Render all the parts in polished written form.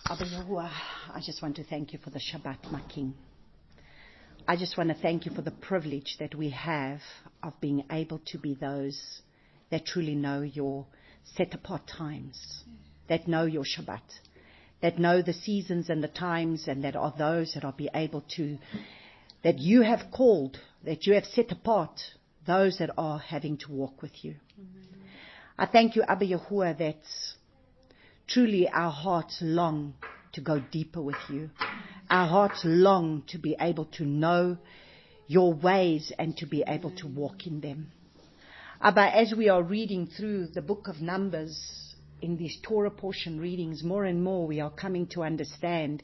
ABBA YAH, I just want to thank you for the Shabbat, my King. I just want to thank you for the privilege that we have of being able to be those that truly know your set-apart times, that know your Shabbat, that know the seasons and the times, and that are those that are be able to, that you have called, that you have set apart, those that are having to walk with you. Amen. I thank you, ABBA YAH, that truly our hearts long to go deeper with you. Our hearts long to be able to know your ways and to be able to walk in them. Abba, as we are reading through the book of Numbers in these Torah portion readings, more and more we are coming to understand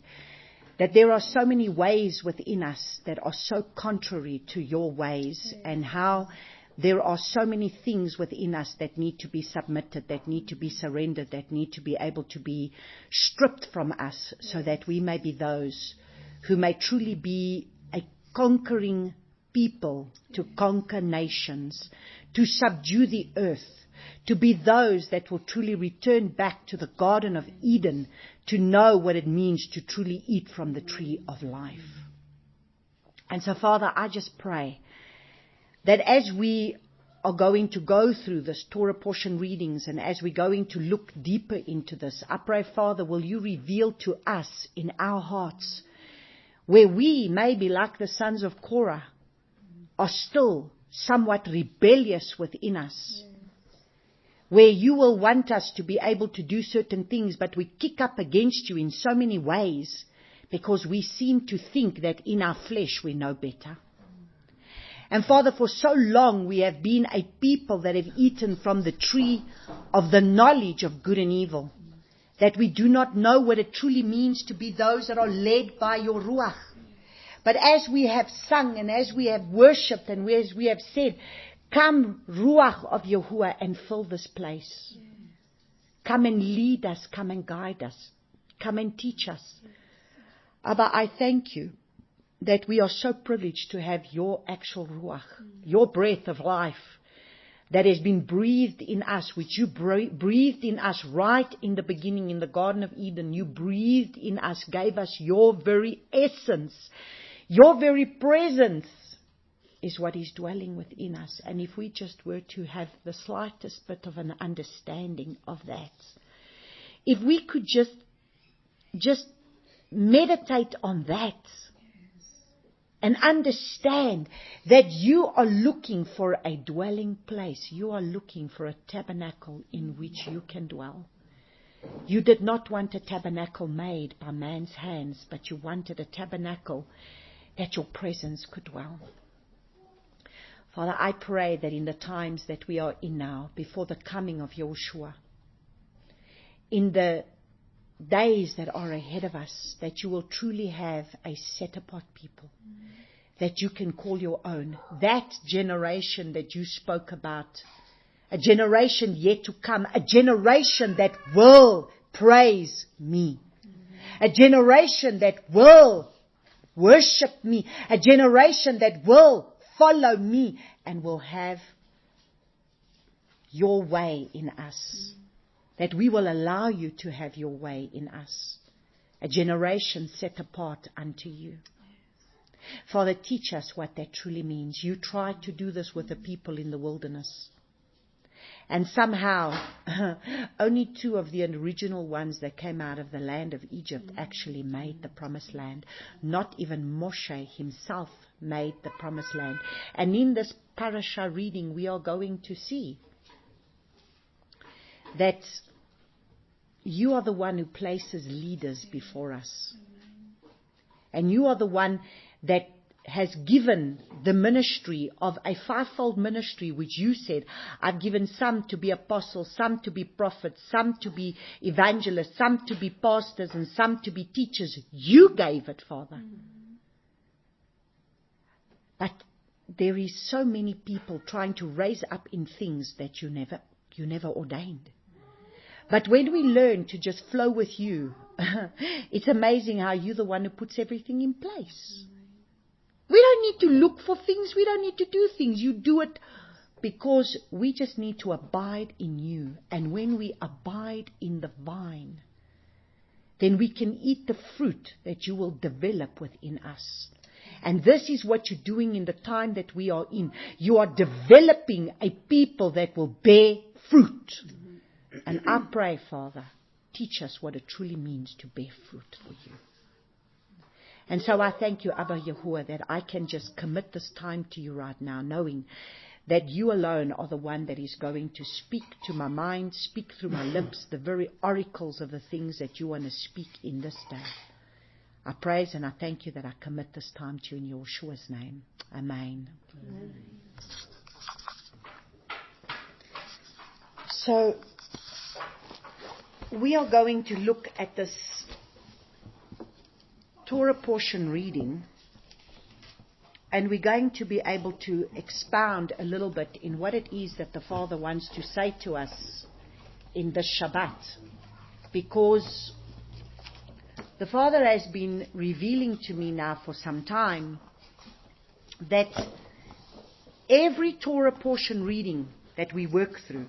that there are so many ways within us that are so contrary to your ways, and how there are so many things within us that need to be submitted, that need to be surrendered, that need to be able to be stripped from us, so that we may be those who may truly be a conquering people, to conquer nations, to subdue the earth, to be those that will truly return back to the Garden of Eden, to know what it means to truly eat from the tree of life. And so, Father, I just pray that as we are going to go through this Torah portion readings, and as we're going to look deeper into this, I pray, Father, will you reveal to us in our hearts where we, maybe like the sons of Korah, are still somewhat rebellious within us, where you will want us to be able to do certain things, but we kick up against you in so many ways because we seem to think that in our flesh we know better. And Father, for so long we have been a people that have eaten from the tree of the knowledge of good and evil, that we do not know what it truly means to be those that are led by your Ruach. But as we have sung and as we have worshipped and as we have said, come Ruach of Yahuwah and fill this place. Come and lead us, come and guide us, come and teach us. Abba, I thank you that we are so privileged to have your actual Ruach, your breath of life that has been breathed in us, which you breathed in us right in the beginning in the Garden of Eden. You breathed in us, gave us your very essence, your very presence is what is dwelling within us. And if we just were to have the slightest bit of an understanding of that, if we could just meditate on that, and understand that you are looking for a dwelling place. You are looking for a tabernacle in which you can dwell. You did not want a tabernacle made by man's hands, but you wanted a tabernacle that your presence could dwell. Father, I pray that in the times that we are in now, before the coming of Yahushua, in the days that are ahead of us, that you will truly have a set-apart people that you can call your own. That generation that you spoke about, a generation yet to come, a generation that will praise me, a generation that will worship me, a generation that will follow me and will have your way in us. That we will allow you to have your way in us. A generation set apart unto you. Father, teach us what that truly means. You tried to do this with the people in the wilderness. And somehow, only 2 of the original ones that came out of the land of Egypt actually made the promised land. Not even Moshe himself made the promised land. And in this parasha reading, we are going to see that you are the one who places leaders before us. And you are the one that has given the ministry of a 5-fold ministry, which you said, I've given some to be apostles, some to be prophets, some to be evangelists, some to be pastors, and some to be teachers. You gave it, Father. But there is so many people trying to raise up in things that you never ordained. But when we learn to just flow with you, it's amazing how you're the one who puts everything in place. We don't need to look for things. We don't need to do things. You do it because we just need to abide in you. And when we abide in the vine, then we can eat the fruit that you will develop within us. And this is what you're doing in the time that we are in. You are developing a people that will bear fruit. And I pray, Father, teach us what it truly means to bear fruit for you. And so I thank you, Abba Yahuwah, that I can just commit this time to you right now, knowing that you alone are the one that is going to speak to my mind, speak through my lips, the very oracles of the things that you want to speak in this day. I praise and I thank you that I commit this time to you in Yeshua's name. Amen. Amen. So, we are going to look at this Torah portion reading, and we're going to be able to expound a little bit in what it is that the Father wants to say to us in this Shabbat, because the Father has been revealing to me now for some time that every Torah portion reading that we work through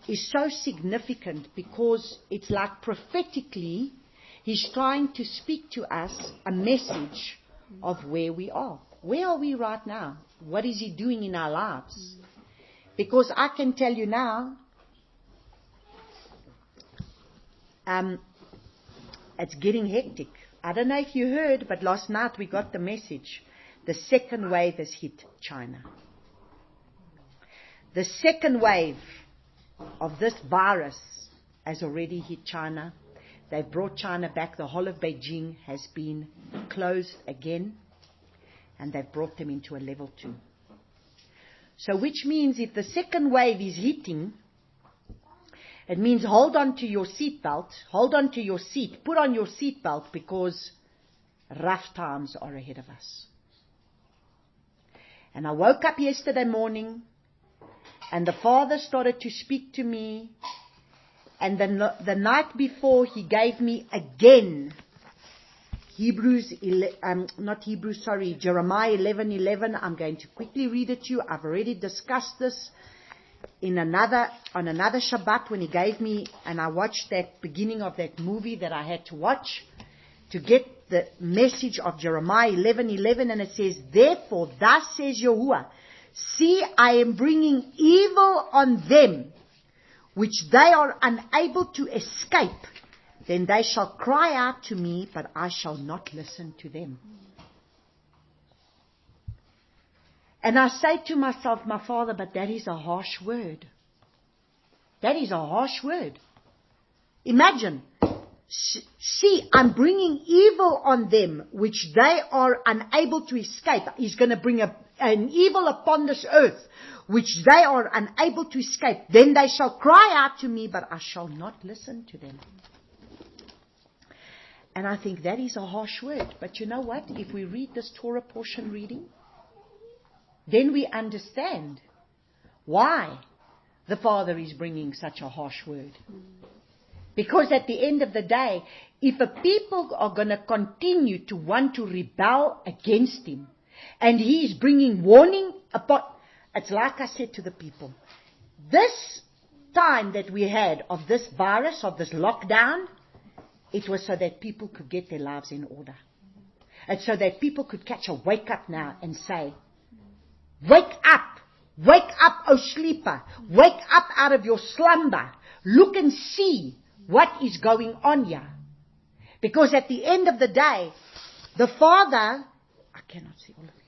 is so significant, because it's like prophetically He's trying to speak to us a message of where we are. Where are we right now? What is He doing in our lives? Because I can tell you now, it's getting hectic. I don't know if you heard, but last night we got the message. The second wave has hit China. The second wave of this virus has already hit China. They've brought China back. The whole of Beijing has been closed again. And they've brought them into a level 2. So which means if the second wave is hitting, it means hold on to your seatbelt, hold on to your seat, put on your seatbelt, because rough times are ahead of us. And I woke up yesterday morning, and the Father started to speak to me, and the night before He gave me again Jeremiah 11:11. I'm going to quickly read it to you. I've already discussed this on another Shabbat when He gave me, and I watched that beginning of that movie that I had to watch to get the message of Jeremiah 11:11, and it says, "Therefore, thus says Yahuwah, see, I am bringing evil on them, which they are unable to escape. Then they shall cry out to me, but I shall not listen to them." And I say to myself, my Father, but that is a harsh word. That is a harsh word. Imagine, see, I'm bringing evil on them, which they are unable to escape. He's going to bring an evil upon this earth, which they are unable to escape. Then they shall cry out to me, but I shall not listen to them. And I think that is a harsh word. But you know what? If we read this Torah portion reading, then we understand why the Father is bringing such a harsh word. Because at the end of the day, if a people are going to continue to want to rebel against Him, and He is bringing warning upon, it's like I said to the people, this time that we had of this virus, of this lockdown, it was so that people could get their lives in order. And so that people could catch a wake up now and say, wake up, O sleeper, wake up out of your slumber, look and see what is going on here. Because at the end of the day, the Father, I cannot see all of you,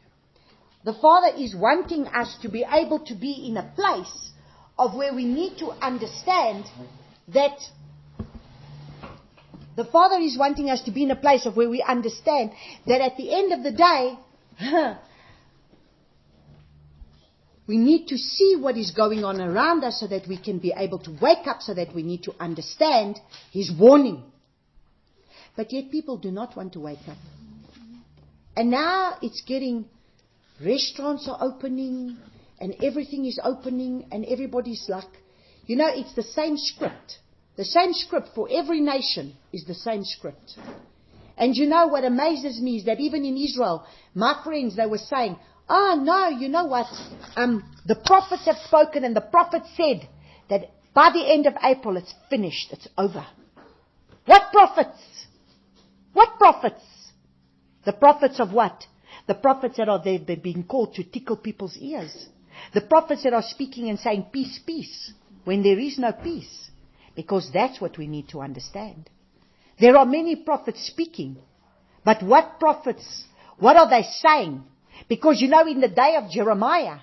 the Father is wanting us to be able to be in a place of where we need to understand that the Father is wanting us to be in a place of where we understand that at the end of the day, we need to see what is going on around us so that we can be able to wake up, so that we need to understand His warning. But yet people do not want to wake up. And now it's getting, restaurants are opening and everything is opening and everybody's like, it's the same script. The same script for every nation is the same script. And what amazes me is that even in Israel, my friends, they were saying, no, you know what? The prophets have spoken, and the prophet said that by the end of April it's finished, it's over. What prophets? What prophets? The prophets of what? The prophets that are there, they're being called to tickle people's ears. The prophets that are speaking and saying, peace, peace, when there is no peace. Because that's what we need to understand. There are many prophets speaking. But what prophets? What are they saying? Because in the day of Jeremiah,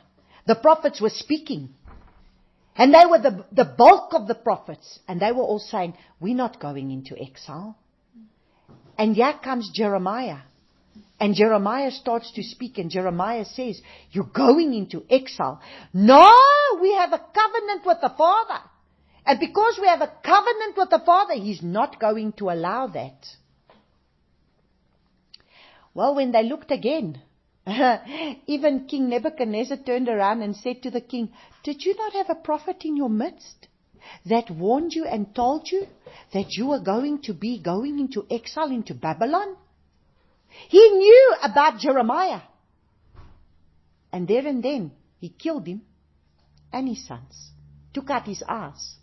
the prophets were speaking. And they were the bulk of the prophets. And they were all saying, we're not going into exile. And here comes Jeremiah. And Jeremiah starts to speak, and Jeremiah says, you're going into exile. No, we have a covenant with the Father. And because we have a covenant with the Father, He's not going to allow that. Well, when they looked again, even King Nebuchadnezzar turned around and said to the king, did you not have a prophet in your midst that warned you and told you that you were going to be going into exile into Babylon? He knew about Jeremiah. And there and then, he killed him and his sons. Took out his eyes.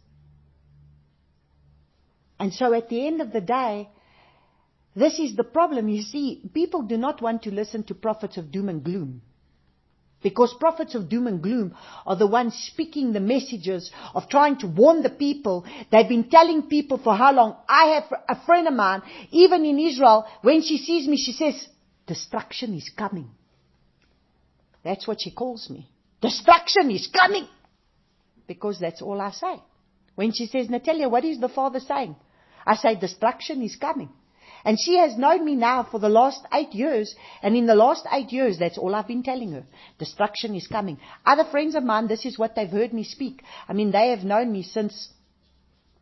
And so at the end of the day, this is the problem. You see, people do not want to listen to prophets of doom and gloom. Because prophets of doom and gloom are the ones speaking the messages of trying to warn the people. They've been telling people for how long? I have a friend of mine, even in Israel, when she sees me, she says, destruction is coming. That's what she calls me. Destruction is coming. Because that's all I say. When she says, Natalia, what is the Father saying? I say, destruction is coming. And she has known me now for the last 8 years. And in the last 8 years, that's all I've been telling her. Destruction is coming. Other friends of mine, this is what they've heard me speak. I mean, they have known me since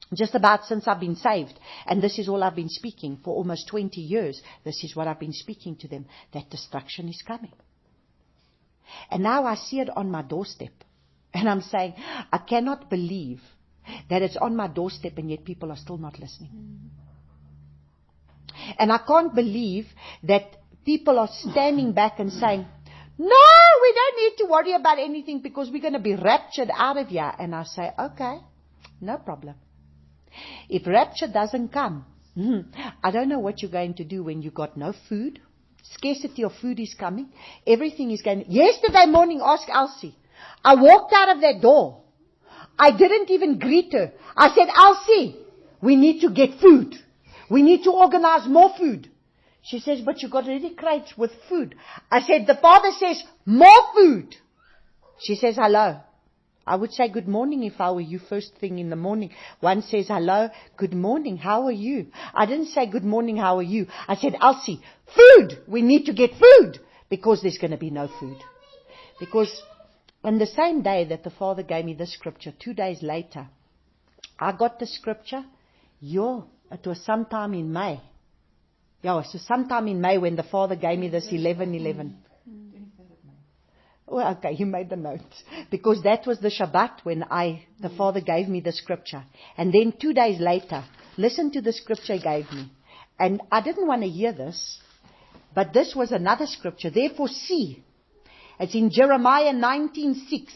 I've been saved. And this is all I've been speaking for almost 20 years. This is what I've been speaking to them. That destruction is coming. And now I see it on my doorstep. And I'm saying, I cannot believe that it's on my doorstep and yet people are still not listening. And I can't believe that people are standing back and saying, no, we don't need to worry about anything because we're going to be raptured out of here. And I say, okay, no problem. If rapture doesn't come, I don't know what you're going to do when you got no food. Scarcity of food is coming. Everything is going. Yesterday morning, ask Elsie. I walked out of that door. I didn't even greet her. I said, Elsie, we need to get food. We need to organize more food. She says, but you got already crates with food. I said, the Father says, more food. She says, hello. I would say good morning if I were you first thing in the morning. One says, hello, good morning, how are you? I didn't say good morning, how are you? I said, Elsie, food. We need to get food because there's going to be no food. Because on the same day that the Father gave me this scripture, 2 days later, I got the scripture. It was sometime in May. Yeah, so sometime in May when the Father gave me this 11:11. Well, okay, you made the notes. Because that was the Shabbat when the Father gave me the scripture. And then 2 days later, listen to the scripture he gave me. And I didn't want to hear this, but this was another scripture. Therefore see, it's in Jeremiah 19:6.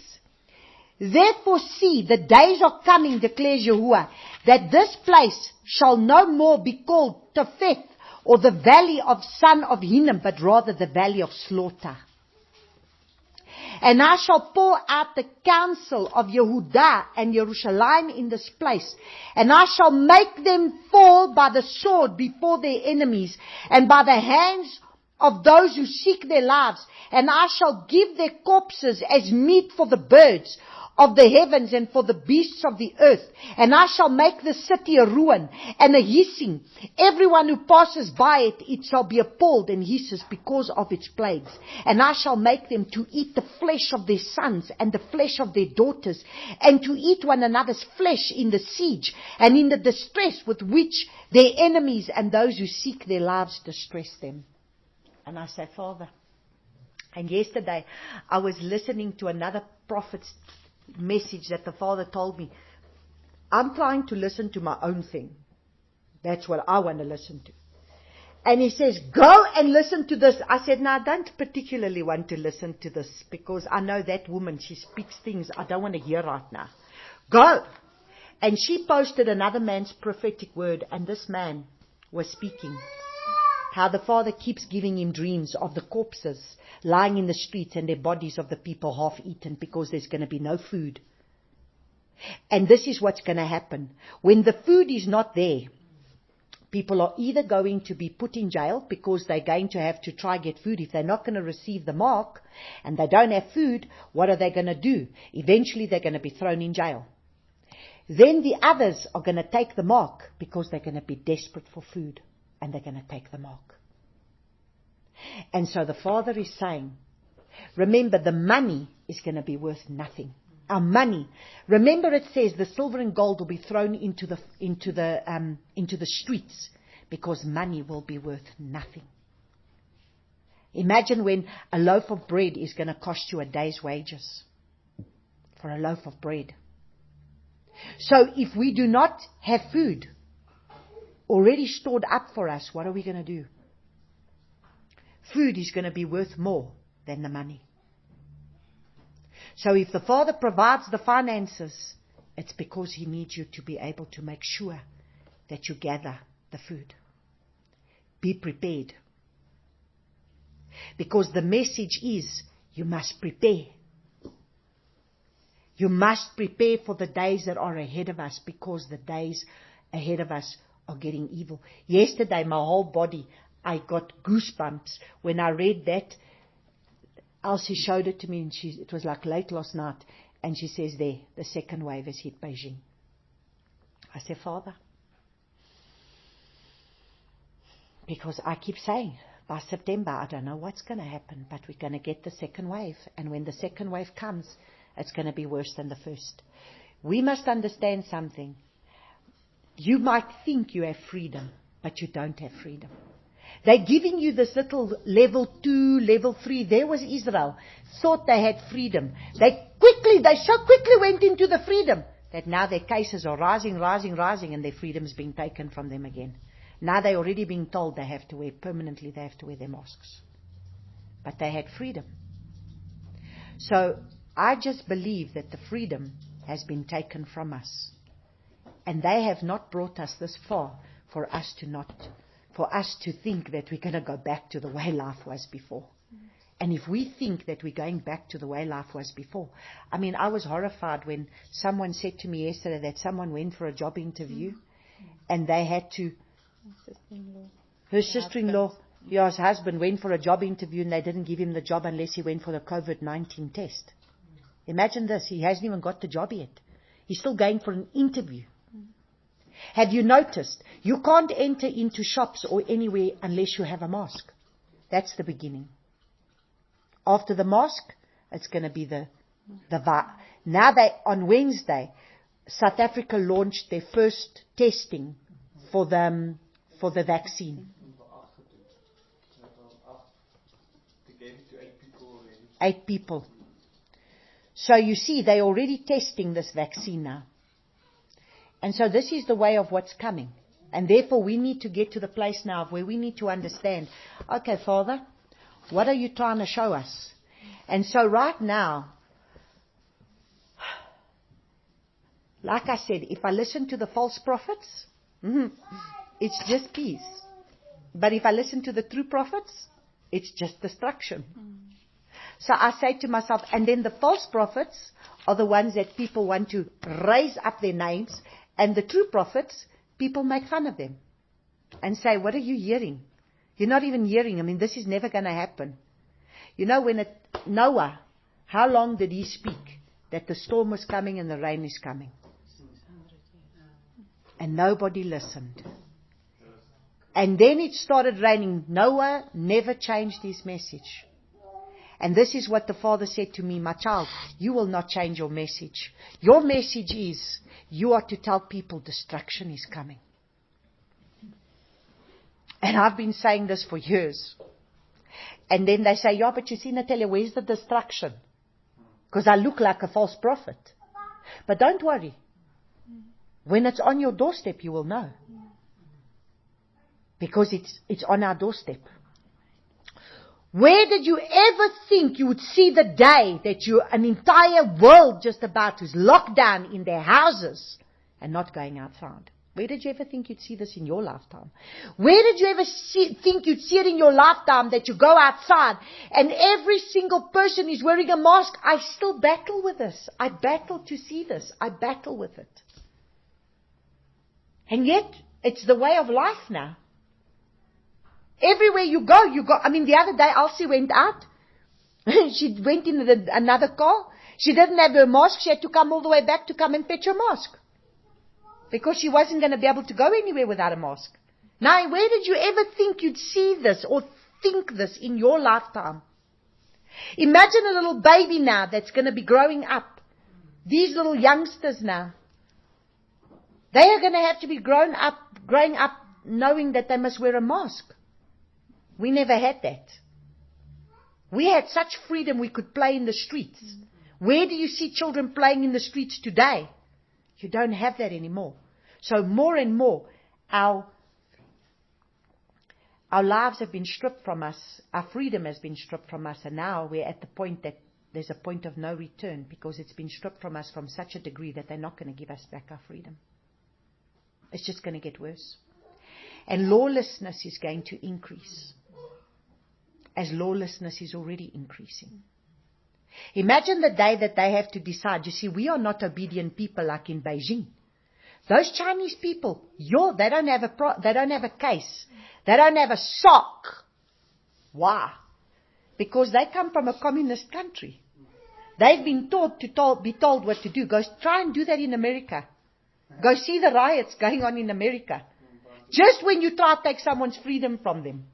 Therefore see, the days are coming, declares Yahuwah, that this place shall no more be called Topheth, or the valley of son of Hinnom, but rather the valley of slaughter. And I shall pour out the counsel of Yehudah and Jerusalem in this place. And I shall make them fall by the sword before their enemies, and by the hands of those who seek their lives. And I shall give their corpses as meat for the birds of the heavens and for the beasts of the earth. And I shall make the city a ruin and a hissing. Everyone who passes by it shall be appalled and hisses because of its plagues. And I shall make them to eat the flesh of their sons and the flesh of their daughters, and to eat one another's flesh in the siege and in the distress with which their enemies and those who seek their lives distress them. And I say, Father, and yesterday I was listening to another prophet's message that the Father told me. I'm trying to listen to my own thing. That's what I want to listen to. And he says, go and listen to this. I said, no, I don't particularly want to listen to this because I know that woman, she speaks things I don't want to hear right now. Go And she posted another man's prophetic word, and this man was speaking how the Father keeps giving him dreams of the corpses lying in the streets and their bodies of the people half eaten because there's going to be no food. And this is what's going to happen. When the food is not there, people are either going to be put in jail because they're going to have to try get food. If they're not going to receive the mark and they don't have food, what are they going to do? Eventually they're going to be thrown in jail. Then the others are going to take the mark because they're going to be desperate for food and they're going to take the mark. And so the Father is saying, remember, the money is going to be worth nothing. Our money. Remember, it says the silver and gold will be thrown into the streets because money will be worth nothing. Imagine when a loaf of bread is going to cost you a day's wages for a loaf of bread. So if we do not have food already stored up for us, what are we going to do? Food is going to be worth more than the money. So if the Father provides the finances, it's because He needs you to be able to make sure that you gather the food. Be prepared. Because the message is, you must prepare. You must prepare for the days that are ahead of us, because the days ahead of us are getting evil. Yesterday, my whole body, I got goosebumps when I read that. Elsie showed it to me, and it was like late last night, and she says there, the second wave has hit Beijing. I said, Father, because I keep saying, by September, I don't know what's going to happen, but we're going to get the second wave, and when the second wave comes, it's going to be worse than the first. We must understand something. You might think you have freedom, but you don't have freedom. They're giving you this little level 2, level 3. There was Israel. Thought they had freedom. They so quickly went into the freedom that now their cases are rising, and their freedom is being taken from them again. Now they're already being told they have to wear their masks. But they had freedom. So I just believe that the freedom has been taken from us. And they have not brought us this far for us to think that we're going to go back to the way life was before. And if we think that we're going back to the way life was before, I mean, I was horrified when someone said to me yesterday that someone went for a job interview and they had to, her sister-in-law, his husband went for a job interview and they didn't give him the job unless he went for the COVID-19 test. Imagine this, he hasn't even got the job yet. He's still going for an interview. Have you noticed? You can't enter into shops or anywhere unless you have a mask. That's the beginning. After the mask, it's going to be the Now on Wednesday, South Africa launched their first testing for the vaccine. 8 people. So you see, they're already testing this vaccine now. And so this is the way of what's coming. And therefore we need to get to the place now where we need to understand, okay, Father, what are you trying to show us? And so right now, like I said, if I listen to the false prophets, it's just peace. But if I listen to the true prophets, it's just destruction. So I say to myself, and then the false prophets are the ones that people want to raise up their names, and the true prophets, people make fun of them and say, what are you hearing? You're not even hearing. I mean, this is never going to happen. You know, Noah, how long did he speak that the storm was coming and the rain is coming? And nobody listened. And then it started raining. Noah never changed his message. And this is what the Father said to me, my child, you will not change your message. Your message is, you are to tell people destruction is coming. And I've been saying this for years. And then they say, yeah, but you see, Natalia, where's the destruction? Because I look like a false prophet. But don't worry. When it's on your doorstep, you will know. Because it's on our doorstep. Where did you ever think you would see the day that an entire world just about is locked down in their houses and not going outside. Where did you ever think you'd see this in your lifetime? Where did you ever think you'd see it in your lifetime that you go outside and every single person is wearing a mask? I still battle with this. I battle to see this. I battle with it. And yet, it's the way of life now. Everywhere you go. I mean, the other day, Elsie went out. She went in another car. She didn't have her mask. She had to come all the way back to come and fetch her mask. Because she wasn't going to be able to go anywhere without a mask. Now, where did you ever think you'd see this or think this in your lifetime? Imagine a little baby now that's going to be growing up. These little youngsters now. They are going to have to be growing up knowing that they must wear a mask. We never had that. We had such freedom we could play in the streets. Where do you see children playing in the streets today? You don't have that anymore. So more and more, our lives have been stripped from us. Our freedom has been stripped from us. And now we're at the point that there's a point of no return because it's been stripped from us from such a degree that they're not going to give us back our freedom. It's just going to get worse. And lawlessness is going to increase. As lawlessness is already increasing. Imagine the day that they have to decide. You see, we are not obedient people like in Beijing. Those Chinese people, they don't have a case. They don't have a sock. Why? Because they come from a communist country. They've been taught to be told what to do. Go try and do that in America. Go see the riots going on in America. Just when you try to take someone's freedom from them.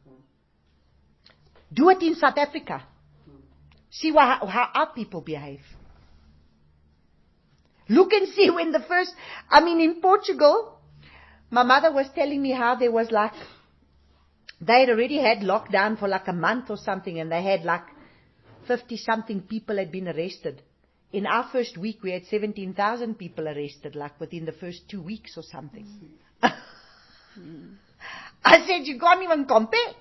Do it in South Africa. See how our people behave. Look and see when in Portugal, my mother was telling me how there was they had already had lockdown for a month or something, and they had 50-something people had been arrested. In our first week, we had 17,000 people arrested, within the first 2 weeks or something. I said, you can't even compare.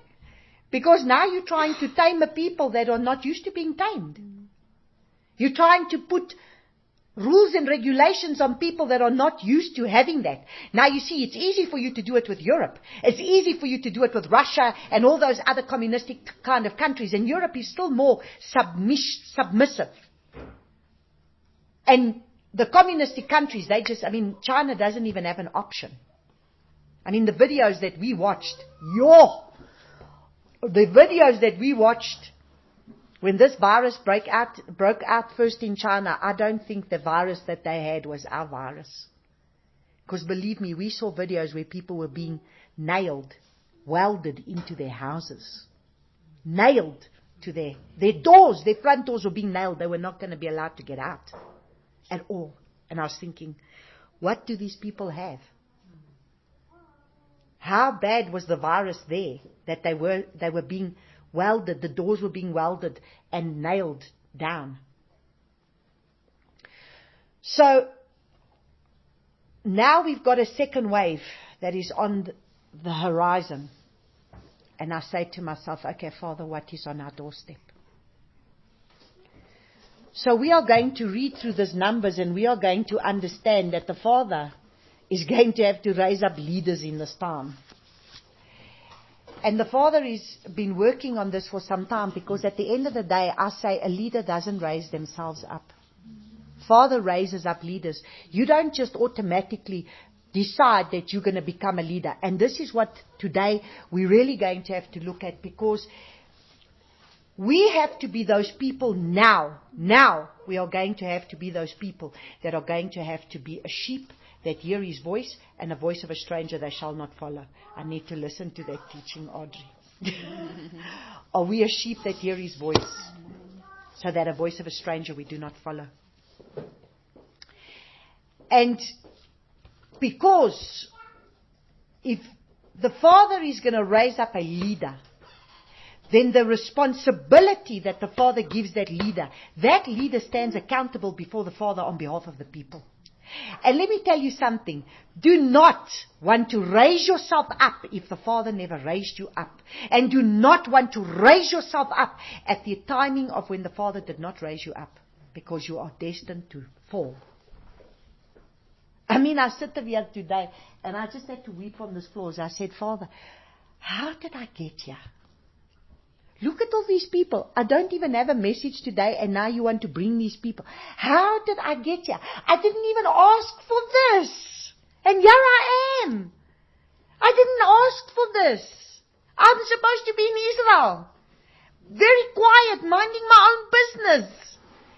Because now you're trying to tame a people that are not used to being tamed. You're trying to put rules and regulations on people that are not used to having that. Now you see, it's easy for you to do it with Europe. It's easy for you to do it with Russia and all those other communistic kind of countries. And Europe is still more submissive. And the communistic countries, China doesn't even have an option. The videos that we watched, the videos that we watched when this virus broke out first in China, I don't think the virus that they had was our virus. Because believe me, we saw videos where people were being nailed, welded into their houses. Nailed to their doors, their front doors were being nailed. They were not going to be allowed to get out at all. And I was thinking, what do these people have? How bad was the virus there that they were being welded, the doors were being welded and nailed down. So now we've got a second wave that is on the horizon. And I say to myself, okay, Father, what is on our doorstep? So we are going to read through these numbers and we are going to understand that the Father is going to have to raise up leaders in this time. And the Father has been working on this for some time because at the end of the day, I say a leader doesn't raise themselves up. Father raises up leaders. You don't just automatically decide that you're going to become a leader. And this is what today we're really going to have to look at, because we have to be those people now. Now we are going to have to be those people that are going to have to be a sheep that hear his voice, and a voice of a stranger they shall not follow. I need to listen to that teaching, Audrey. Are we a sheep that hear his voice, so that a voice of a stranger we do not follow? And because if the Father is going to raise up a leader, then the responsibility that the Father gives that leader stands accountable before the Father on behalf of the people. And let me tell you something. Do not want to raise yourself up if the Father never raised you up. And do not want to raise yourself up at the timing of when the Father did not raise you up, because you are destined to fall. I mean, I sit here today, and I just had to weep on this floor. As I said, Father, how did I get here? Look at all these people. I don't even have a message today, and now you want to bring these people. How did I get here? I didn't even ask for this. And here I am. I didn't ask for this. I'm supposed to be in Israel. Very quiet, minding my own business.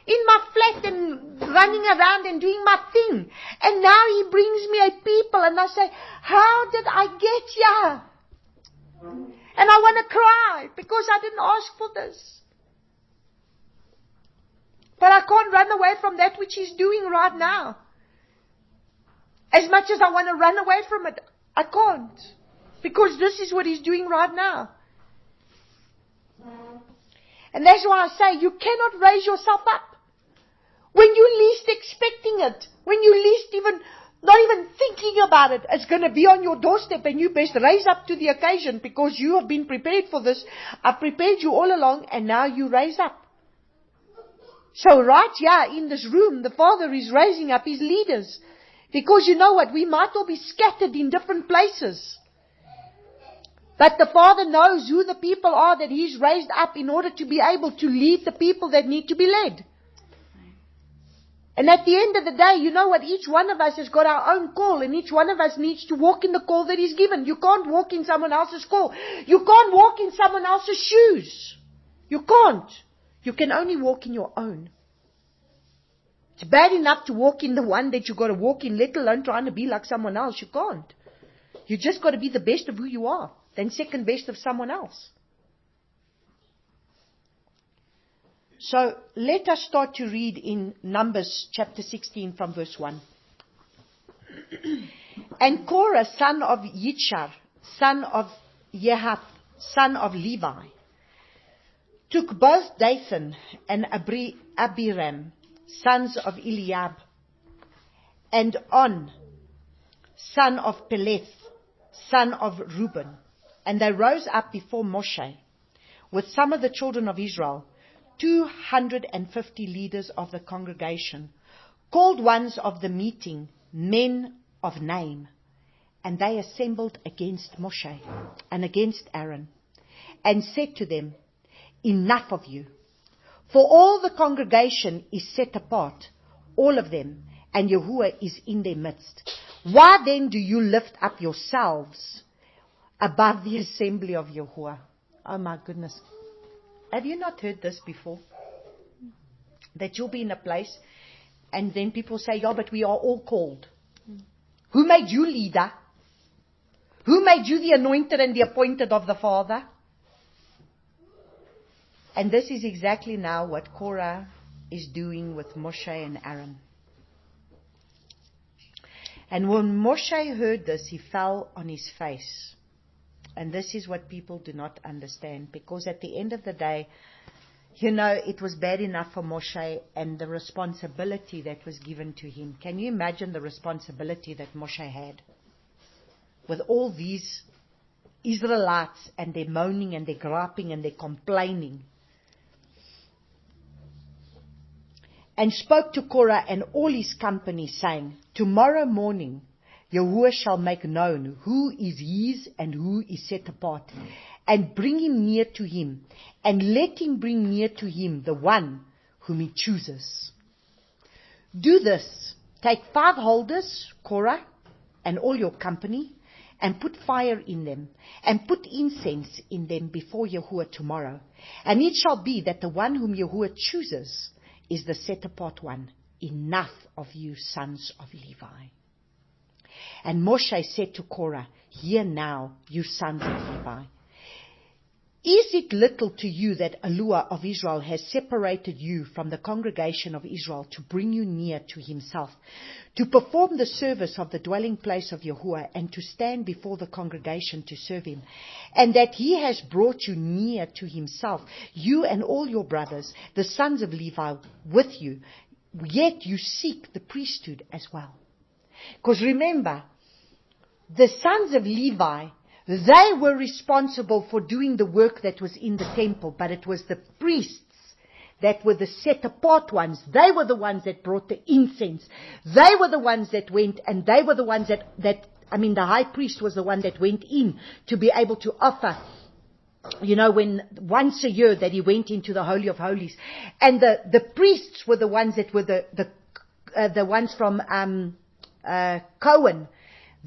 In my flat and running around and doing my thing. And now He brings me a people, and I say, how did I get here? And I want to cry because I didn't ask for this. But I can't run away from that which He's doing right now. As much as I want to run away from it, I can't. Because this is what He's doing right now. And that's why I say you cannot raise yourself up. When you're least expecting it, when you least even, not even thinking about it, it's going to be on your doorstep, and you best raise up to the occasion because you have been prepared for this. I've prepared you all along, and now you raise up. So right here in this room, the Father is raising up His leaders. Because you know what, we might all be scattered in different places. But the Father knows who the people are that He's raised up in order to be able to lead the people that need to be led. And at the end of the day, you know what? Each one of us has got our own call, and each one of us needs to walk in the call that He's given. You can't walk in someone else's call. You can't walk in someone else's shoes. You can't. You can only walk in your own. It's bad enough to walk in the one that you've got to walk in, let alone trying to be like someone else. You can't. You just got to be the best of who you are, then second best of someone else. So let us start to read in Numbers chapter 16 from verse 1. And Korah, son of Yitzhar, son of Yahath, son of Levi, took both Dathan and Abiram, sons of Eliab, and On, son of Peleth, son of Reuben. And they rose up before Moshe with some of the children of Israel, 250 leaders of the congregation, called ones of the meeting, men of name. And they assembled against Moshe and against Aaron, and said to them, enough of you, for all the congregation is set apart, all of them, and Yahuwah is in their midst. Why then do you lift up yourselves above the assembly of Yahuwah? Oh my goodness. Have you not heard this before? That you'll be in a place and then people say, yeah, but we are all called. Who made you leader? Who made you the anointed and the appointed of the Father? And this is exactly now what Korah is doing with Moshe and Aaron. And when Moshe heard this, he fell on his face. And this is what people do not understand. Because at the end of the day, you know, it was bad enough for Moshe and the responsibility that was given to him. Can you imagine the responsibility that Moshe had? With all these Israelites and their moaning and their griping and their complaining. And spoke to Korah and all his company, saying, tomorrow morning Yahuwah shall make known who is his and who is set apart, and bring him near to him, and let him bring near to him the one whom he chooses. Do this, take 5 holders, Korah, and all your company, and put fire in them, and put incense in them before Yahuwah tomorrow. And it shall be that the one whom Yahuwah chooses is the set apart one. Enough of you, sons of Levi. And Moshe said to Korah, hear now, you sons of Levi. Is it little to you that Yahuwah of Israel has separated you from the congregation of Israel to bring you near to himself, to perform the service of the dwelling place of Yahuwah, and to stand before the congregation to serve him, and that he has brought you near to himself, you and all your brothers, the sons of Levi, with you, yet you seek the priesthood as well? Because remember, the sons of Levi, they were responsible for doing the work that was in the temple, but it was the priests that were the set apart ones. They were the ones that brought the incense. They were the ones that went, and they were the ones that the high priest was the one that went in to be able to offer, when once a year that he went into the Holy of Holies. And the priests were the ones that were the ones from Cohen.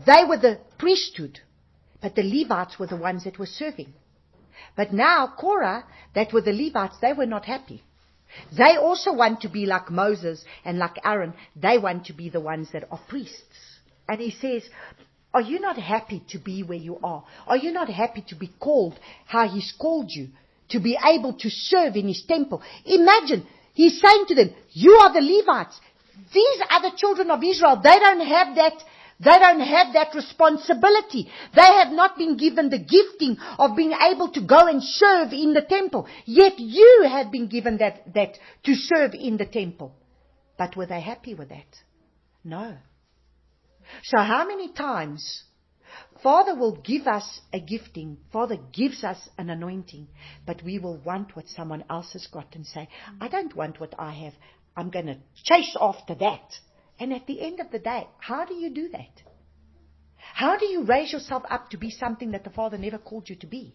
They were the priesthood. But the Levites were the ones that were serving. But now Korah, that were the Levites, they were not happy. They also want to be like Moses and like Aaron. They want to be the ones that are priests. And he says, are you not happy to be where you are? Are you not happy to be called how he's called you? To be able to serve in his temple. Imagine, he's saying to them, you are the Levites. These are the children of Israel. They don't have that responsibility. They have not been given the gifting of being able to go and serve in the temple. Yet you have been given that to serve in the temple. But were they happy with that? No. So how many times Father will give us a gifting, Father gives us an anointing, but we will want what someone else has got and say, I don't want what I have. I'm going to chase after that. And at the end of the day, how do you do that? How do you raise yourself up to be something that the Father never called you to be?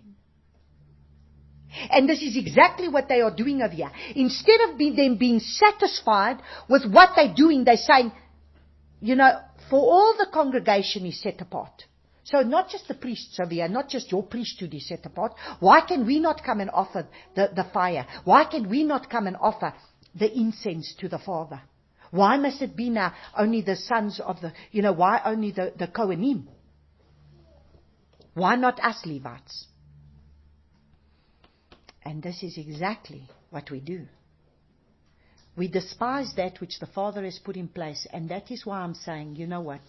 And this is exactly what they are doing over here. Instead of them being satisfied with what they're doing, they're saying, for all the congregation is set apart. So not just the priests over here, not just your priesthood is set apart. Why can we not come and offer the fire? Why can we not come and offer the incense to the Father? Why must it be now only the sons of why only the Kohanim? Why not us Levites? And this is exactly what we do. We despise that which the Father has put in place. And that is why I'm saying, you know what?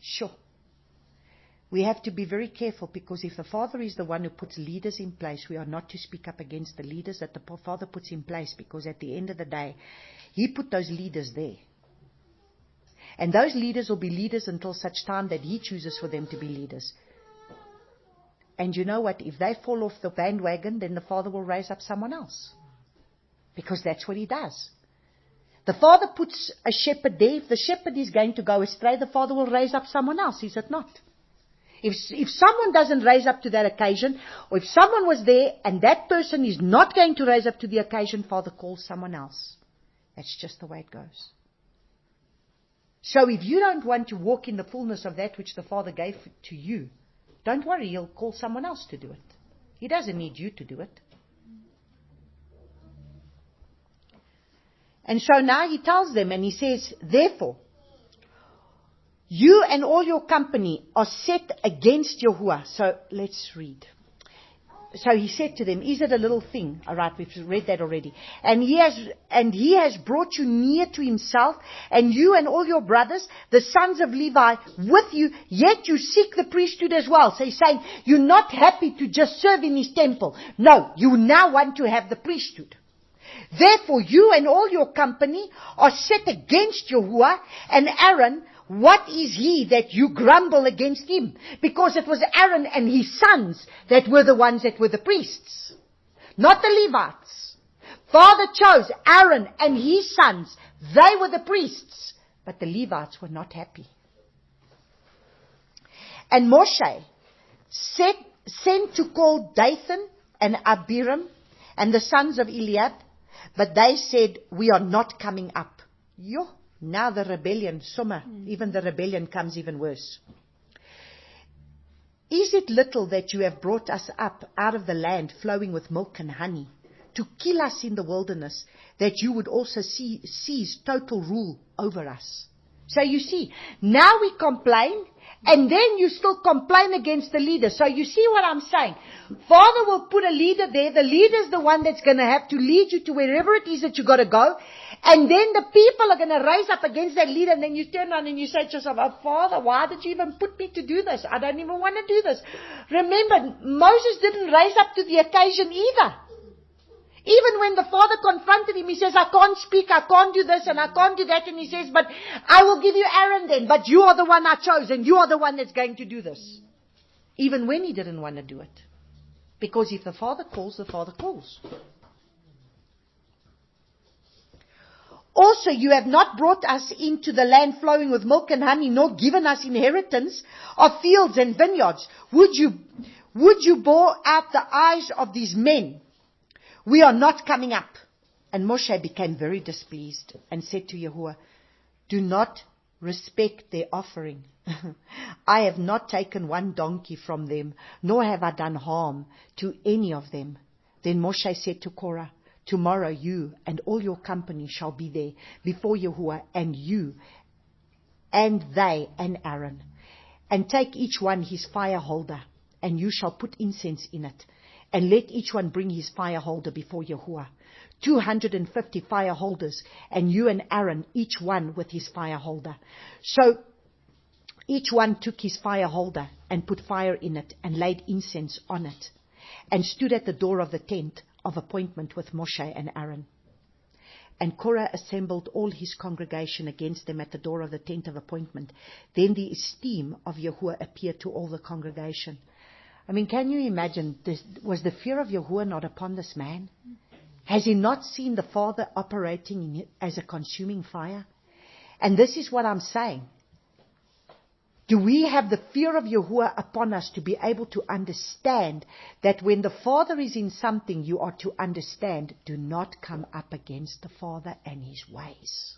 Sure. We have to be very careful, because if the Father is the one who puts leaders in place, we are not to speak up against the leaders that the Father puts in place, because at the end of the day, He put those leaders there. And those leaders will be leaders until such time that He chooses for them to be leaders. And you know what? If they fall off the bandwagon, then the Father will raise up someone else. Because that's what He does. The Father puts a shepherd there. If the shepherd is going to go astray, the Father will raise up someone else, is it not? If someone doesn't raise up to that occasion, or if someone was there and that person is not going to raise up to the occasion, Father calls someone else. That's just the way it goes. So if you don't want to walk in the fullness of that which the Father gave to you, don't worry, He'll call someone else to do it. He doesn't need you to do it. And so now He tells them, and He says, therefore, you and all your company are set against Yahuwah. So let's read. So He said to them, is it a little thing? All right, we've read that already. And he has brought you near to Himself, and you and all your brothers, the sons of Levi, with you, yet you seek the priesthood as well. So He's saying, you're not happy to just serve in His temple. No, you now want to have the priesthood. Therefore, you and all your company are set against Yahuwah and Aaron. What is he that you grumble against him? Because it was Aaron and his sons that were the ones that were the priests, not the Levites. Father chose Aaron and his sons. They were the priests, but the Levites were not happy. And Moshe sent to call Dathan and Abiram and the sons of Eliab, but they said, we are not coming up. Now the rebellion, even the rebellion comes even worse. Is it little that you have brought us up out of the land flowing with milk and honey, to kill us in the wilderness, that you would also seize total rule over us? So you see, now we complain, and then you still complain against the leader. So you see what I'm saying? Father will put a leader there. The leader is the one that's going to have to lead you to wherever it is that you got to go. And then the people are going to rise up against that leader. And then you turn around and you say to yourself, oh, Father, why did you even put me to do this? I don't even want to do this. Remember, Moses didn't rise up to the occasion either. Even when the Father confronted him, he says, I can't speak, I can't do this, and I can't do that. And he says, but I will give you Aaron then. But you are the one I chose, and you are the one that's going to do this. Even when he didn't want to do it. Because if the Father calls, the Father calls. Also, you have not brought us into the land flowing with milk and honey, nor given us inheritance of fields and vineyards. Would you bore out the eyes of these men? We are not coming up. And Moshe became very displeased and said to Yahuwah, do not respect their offering. I have not taken one donkey from them, nor have I done harm to any of them. Then Moshe said to Korah, tomorrow you and all your company shall be there before Yahuwah, and you and they and Aaron. And take each one his fire holder, and you shall put incense in it. And let each one bring his fire holder before Yahuwah. 250 fire holders, and you and Aaron, each one with his fire holder. So each one took his fire holder and put fire in it and laid incense on it, and stood at the door of the tent of appointment with Moshe and Aaron. And Korah assembled all his congregation against them at the door of the tent of appointment. Then the esteem of Yahuwah appeared to all the congregation. I mean, can you imagine, was the fear of Yahuwah not upon this man? Has he not seen the Father operating as a consuming fire? And this is what I'm saying. Do we have the fear of Yahuwah upon us to be able to understand that when the Father is in something, you are to understand, do not come up against the Father and his ways.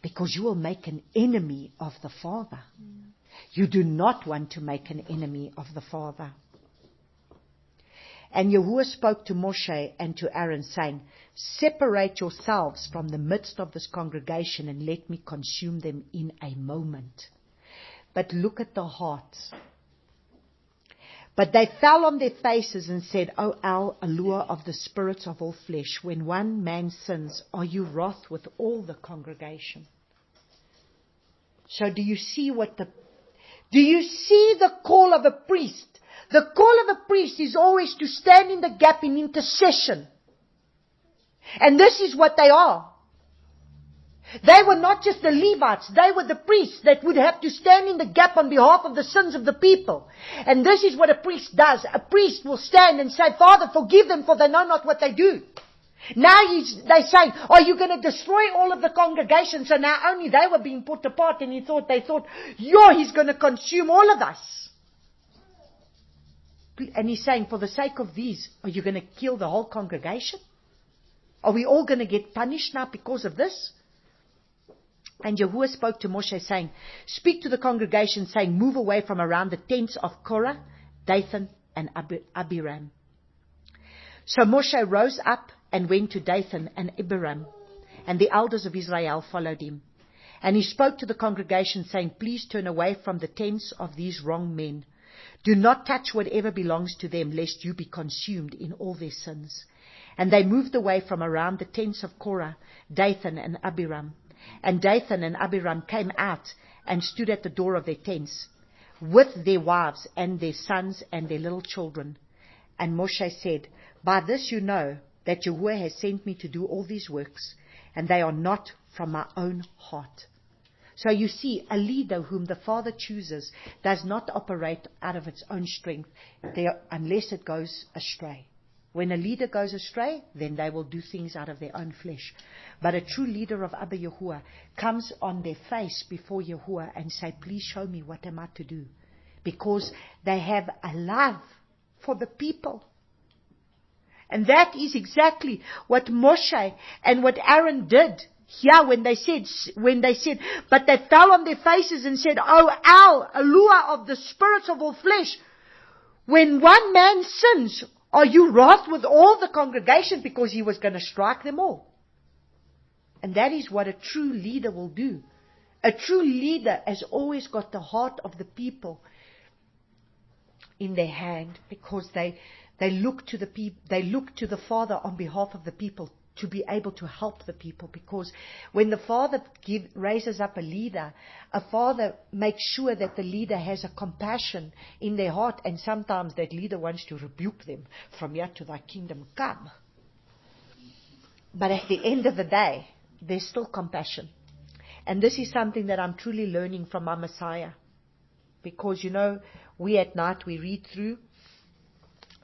Because you will make an enemy of the Father. You do not want to make an enemy of the Father. And Yahuwah spoke to Moshe and to Aaron, saying, separate yourselves from the midst of this congregation and let me consume them in a moment. But look at the hearts. But they fell on their faces and said, O El, allure of the spirits of all flesh, when one man sins, are you wroth with all the congregation? So do you see the call of a priest? The call of a priest is always to stand in the gap in intercession. And this is what they are. They were not just the Levites, they were the priests that would have to stand in the gap on behalf of the sins of the people. And this is what a priest does. A priest will stand and say, Father, forgive them, for they know not what they do. Now they're saying, are you going to destroy all of the congregation? So now only they were being put apart, and they thought, he's going to consume all of us. And he's saying, for the sake of these, are you going to kill the whole congregation? Are we all going to get punished now because of this? And Yahuwah spoke to Moshe, saying, speak to the congregation, saying, move away from around the tents of Korah, Dathan, and Abiram. So Moshe rose up and went to Dathan and Abiram, and the elders of Israel followed him. And he spoke to the congregation, saying, please turn away from the tents of these wrong men. Do not touch whatever belongs to them, lest you be consumed in all their sins. And they moved away from around the tents of Korah, Dathan, and Abiram. And Dathan and Abiram came out and stood at the door of their tents, with their wives and their sons and their little children. And Moshe said, by this you know that Yahuwah has sent me to do all these works, and they are not from my own heart. So you see, a leader whom the Father chooses does not operate out of its own strength unless it goes astray. When a leader goes astray, then they will do things out of their own flesh. But a true leader of ABBA YAH comes on their face before Yahuwah and say, please show me what am I to do. Because they have a love for the people. And that is exactly what Moshe and what Aaron did. Here, when they said, but they fell on their faces and said, O El, allure of the spirits of all flesh, when one man sins, are you wroth with all the congregation? Because he was going to strike them all. And that is what a true leader will do. A true leader has always got the heart of the people in their hand, because they look to the Father on behalf of the people, to be able to help the people. Because when the Father raises up a leader, a Father makes sure that the leader has a compassion in their heart, and sometimes that leader wants to rebuke them, from here to thy kingdom come. But at the end of the day, there's still compassion. And this is something that I'm truly learning from my Messiah. Because, we at night, we read through,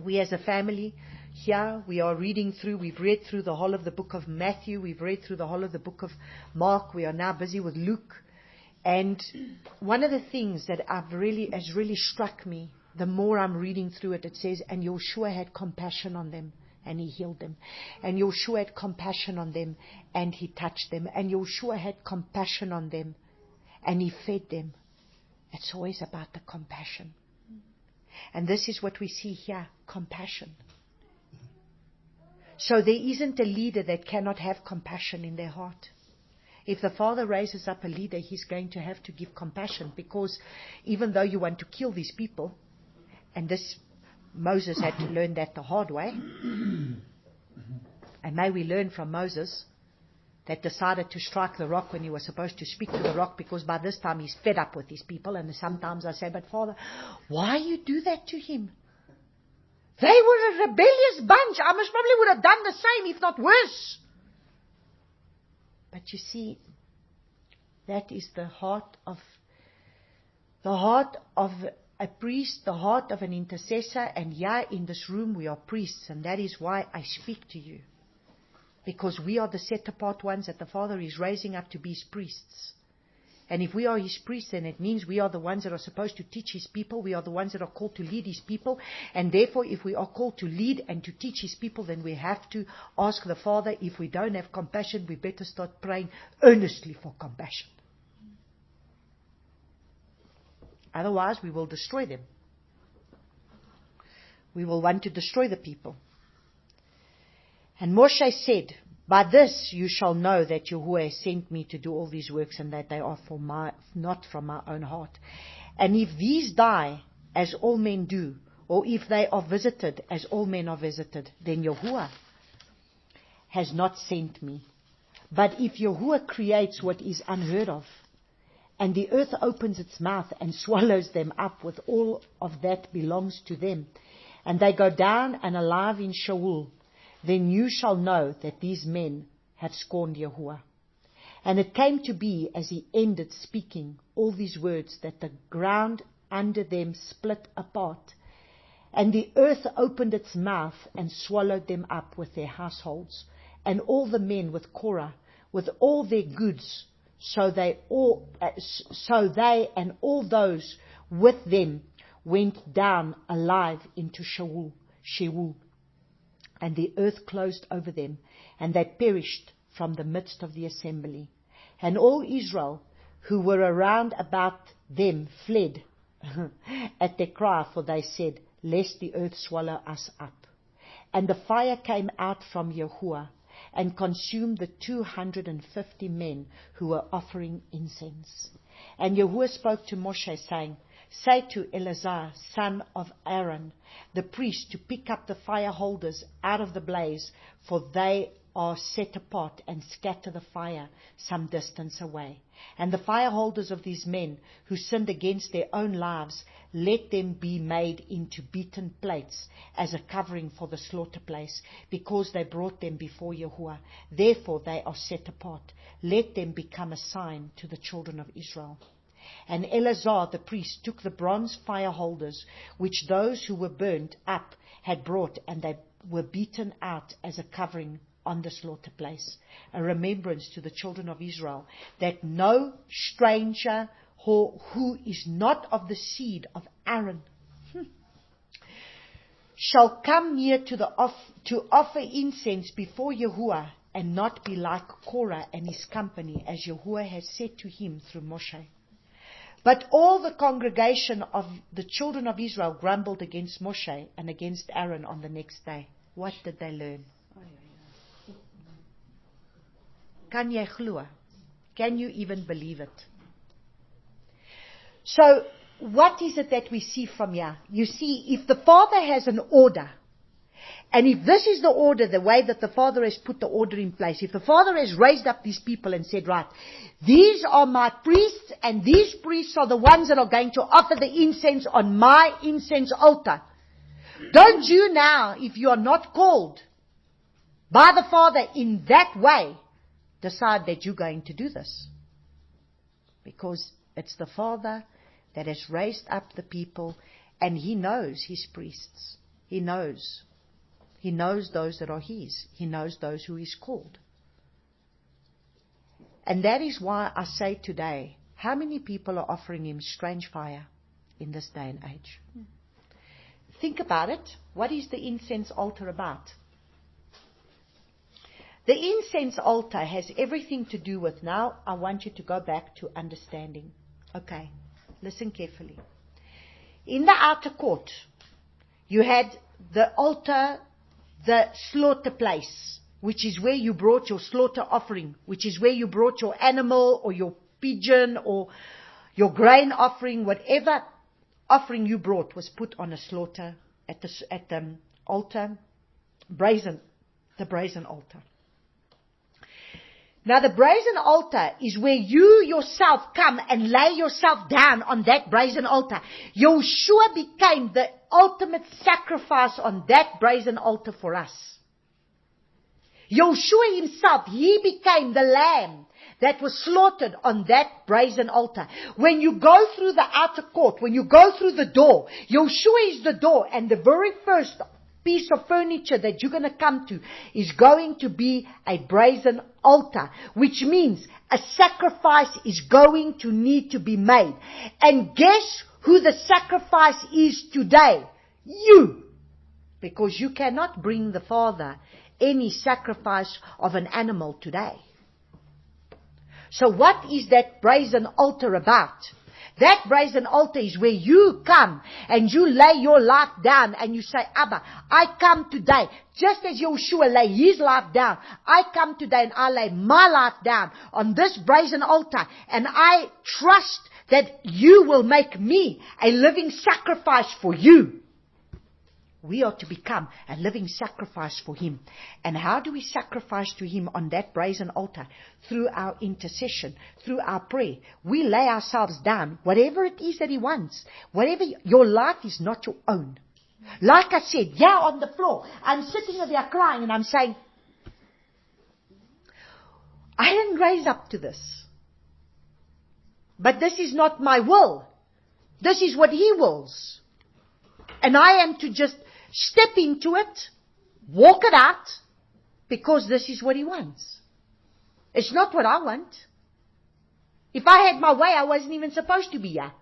we as a family, here we are reading through, we've read through the whole of the book of Matthew, we've read through the whole of the book of Mark, we are now busy with Luke. And one of the things that has really struck me, the more I'm reading through it, it says, and Joshua had compassion on them, and he healed them. And Joshua had compassion on them, and he touched them. And Joshua had compassion on them, and he fed them. It's always about the compassion. And this is what we see here, compassion. So there isn't a leader that cannot have compassion in their heart. If the Father raises up a leader, he's going to have to give compassion, because even though you want to kill these people, and this Moses had to learn that the hard way, and may we learn from Moses that decided to strike the rock when he was supposed to speak to the rock, because by this time he's fed up with these people. And sometimes I say, but Father, why you do that to him? They were a rebellious bunch. I most probably would have done the same, if not worse. But you see, that is the heart of a priest, the heart of an intercessor. And in this room we are priests, and that is why I speak to you. Because we are the set apart ones that the Father is raising up to be His priests. And if we are His priests, then it means we are the ones that are supposed to teach His people. We are the ones that are called to lead His people. And therefore, if we are called to lead and to teach His people, then we have to ask the Father, if we don't have compassion, we better start praying earnestly for compassion. Otherwise, we will destroy them. We will want to destroy the people. And Moshe said, by this you shall know that Yahuwah has sent me to do all these works, and that they are not from my own heart. And if these die, as all men do, or if they are visited, as all men are visited, then Yahuwah has not sent me. But if Yahuwah creates what is unheard of, and the earth opens its mouth and swallows them up with all of that belongs to them, and they go down and alive in Sheol, then you shall know that these men have scorned Yahuwah. And it came to be, as he ended speaking all these words, that the ground under them split apart, and the earth opened its mouth and swallowed them up with their households, and all the men with Korah, with all their goods. So they and all those with them went down alive into Sheol. And the earth closed over them, and they perished from the midst of the assembly. And all Israel who were around about them fled at their cry, for they said, lest the earth swallow us up. And the fire came out from Yahuwah, and consumed the 250 men who were offering incense. And Yahuwah spoke to Moshe, saying, say to Eleazar, son of Aaron, the priest, to pick up the fire holders out of the blaze, for they are set apart, and scatter the fire some distance away. And the fire holders of these men who sinned against their own lives, let them be made into beaten plates as a covering for the slaughter place, because they brought them before Yahuwah. Therefore they are set apart. Let them become a sign to the children of Israel. And Eleazar the priest took the bronze fire holders, which those who were burnt up had brought, and they were beaten out as a covering on the slaughter place, a remembrance to the children of Israel, that no stranger who is not of the seed of Aaron shall come near to offer incense before Yahuwah, and not be like Korah and his company, as Yahuwah has said to him through Moshe. But all the congregation of the children of Israel grumbled against Moshe and against Aaron on the next day. What did they learn? Kan jy glo? Can you even believe it? So, what is it that we see from here? You see, if the Father has an order, and if this is the order, the way that the Father has put the order in place, if the Father has raised up these people and said, right, these are my priests, and these priests are the ones that are going to offer the incense on my incense altar. Don't you now, if you are not called by the Father in that way, decide that you're going to do this. Because it's the Father that has raised up the people, and He knows His priests. He knows. He knows those that are His. He knows those who He's called. And that is why I say today, how many people are offering Him strange fire in this day and age? Think about it. What is the incense altar about? The incense altar has everything to do with, now I want you to go back to understanding. Okay, listen carefully. In the outer court, you had the altar, the slaughter place, which is where you brought your slaughter offering, which is where you brought your animal or your pigeon or your grain offering, whatever offering you brought was put on a slaughter at the altar, the brazen altar. Now the brazen altar is where you yourself come and lay yourself down on that brazen altar. Yeshua became the ultimate sacrifice on that brazen altar for us. Yeshua himself, he became the lamb that was slaughtered on that brazen altar. When you go through the outer court, when you go through the door, Yeshua is the door, and the very first piece of furniture that you're going to come to is going to be a brazen altar, which means a sacrifice is going to need to be made. And guess who the sacrifice is today? You. Because you cannot bring the Father any sacrifice of an animal today. So what is that brazen altar about? That brazen altar is where you come and you lay your life down and you say, Abba, I come today. Just as Yeshua lay his life down, I come today and I lay my life down on this brazen altar, and I trust that you will make me a living sacrifice for you. We are to become a living sacrifice for Him. And how do we sacrifice to Him on that brazen altar? Through our intercession, through our prayer. We lay ourselves down, whatever it is that He wants. Your life is not your own. Like I said, on the floor, I'm sitting there crying and I'm saying, I didn't raise up to this. But this is not my will. This is what He wills. And I am to just step into it, walk it out, because this is what He wants. It's not what I want. If I had my way, I wasn't even supposed to be here.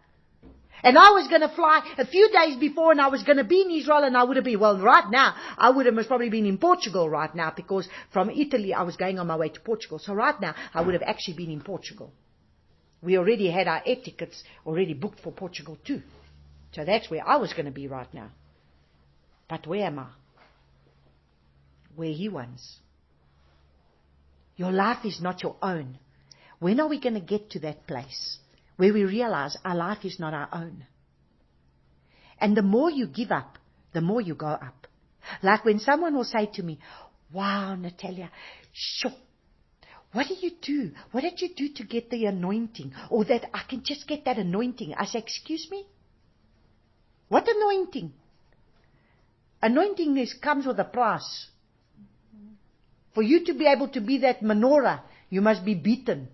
And I was going to fly a few days before, and I was going to be in Israel, and I would have been, right now, I would have most probably been in Portugal right now, because from Italy I was going on my way to Portugal. So right now, I would have actually been in Portugal. We already had our air tickets already booked for Portugal too. So that's where I was going to be right now. But where am I? Where He wants. Your life is not your own. When are we going to get to that place where we realize our life is not our own? And the more you give up, the more you go up. Like when someone will say to me, wow, Natalia, sure. What do you do? What did you do to get the anointing? Or that I can just get that anointing. I say, excuse me? What anointing? Anointing comes with a price. For you to be able to be that menorah, you must be beaten.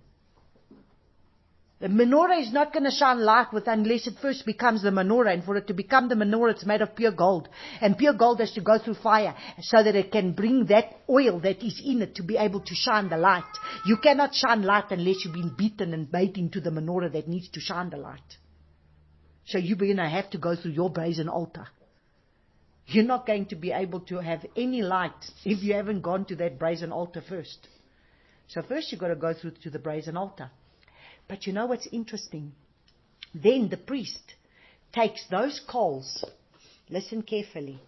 The menorah is not going to shine light unless it first becomes the menorah. And for it to become the menorah, it's made of pure gold. And pure gold has to go through fire so that it can bring that oil that is in it to be able to shine the light. You cannot shine light unless you've been beaten and made into the menorah that needs to shine the light. So you're going to have to go through your brazen altar. You're not going to be able to have any light if you haven't gone to that brazen altar first. So first you've got to go through to the brazen altar. But you know what's interesting? Then the priest takes those coals. Listen carefully.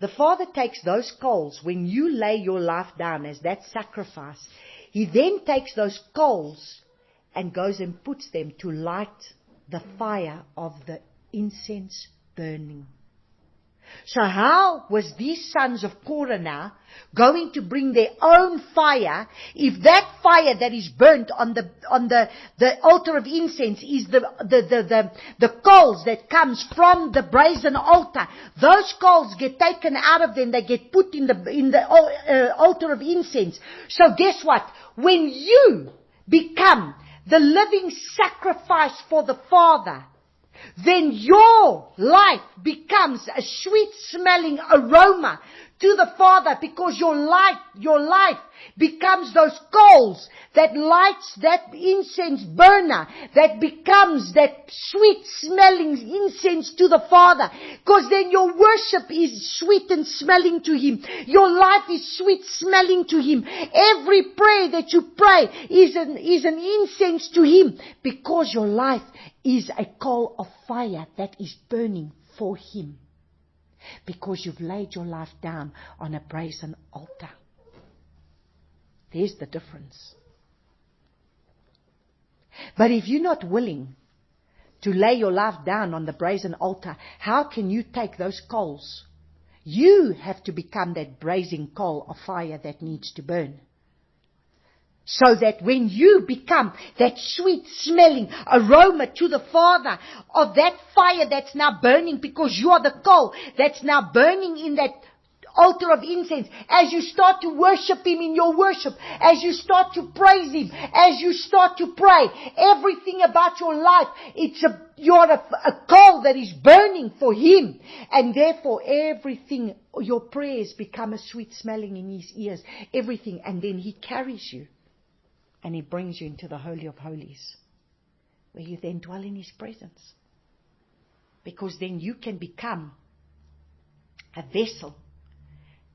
The Father takes those coals when you lay your life down as that sacrifice. He then takes those coals and goes and puts them to light the fire of the incense burning. So how was these sons of Korah now going to bring their own fire if that fire that is burnt on the altar of incense is the coals that comes from the brazen altar? Those coals get taken out of them, they get put in the altar of incense. So guess what? When you become the living sacrifice for the Father, then your life becomes a sweet-smelling aroma to the Father, because your life becomes those coals that lights that incense burner, that becomes that sweet smelling incense to the Father. Because then your worship is sweet and smelling to Him. Your life is sweet smelling to Him. Every prayer that you pray is an incense to Him, because your life is a coal of fire that is burning for Him. Because you've laid your life down on a brazen altar. There's the difference. But if you're not willing to lay your life down on the brazen altar, how can you take those coals? You have to become that brazen coal of fire that needs to burn. So that when you become that sweet smelling aroma to the Father of that fire that's now burning, because you are the coal that's now burning in that altar of incense, as you start to worship Him in your worship, as you start to praise Him, as you start to pray, everything about your life, you're a coal that is burning for Him. And therefore everything, your prayers become a sweet smelling in His ears. Everything. And then He carries you. And He brings you into the Holy of Holies, where you then dwell in His presence. Because then you can become a vessel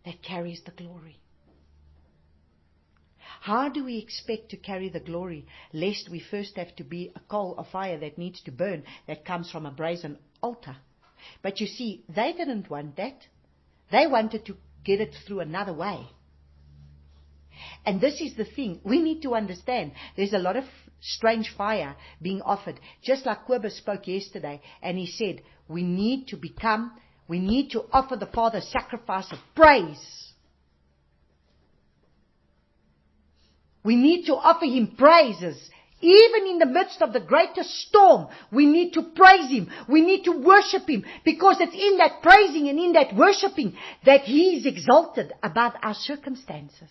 that carries the glory. How do we expect to carry the glory, lest we first have to be a coal of fire that needs to burn, that comes from a brazen altar? But you see, they didn't want that. They wanted to get it through another way. And this is the thing. We need to understand. There's a lot of strange fire being offered. Just like Korah spoke yesterday. And he said, we need to offer the Father sacrifice of praise. We need to offer Him praises. Even in the midst of the greatest storm, we need to praise Him. We need to worship Him. Because it's in that praising and in that worshiping that He is exalted above our circumstances.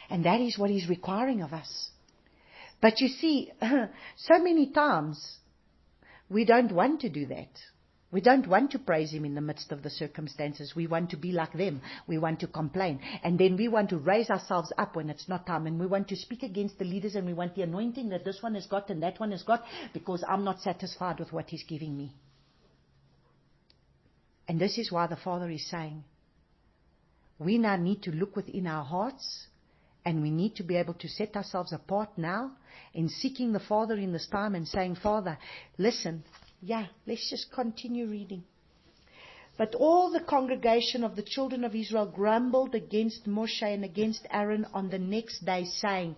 And that is what He's requiring of us. But you see, so many times, we don't want to do that. We don't want to praise Him in the midst of the circumstances. We want to be like them. We want to complain. And then we want to raise ourselves up when it's not time. And we want to speak against the leaders, and we want the anointing that this one has got and that one has got, because I'm not satisfied with what He's giving me. And this is why the Father is saying, we now need to look within our hearts. And we need to be able to set ourselves apart now in seeking the Father in this time and saying, Father, listen, let's just continue reading. But all the congregation of the children of Israel grumbled against Moshe and against Aaron on the next day, saying,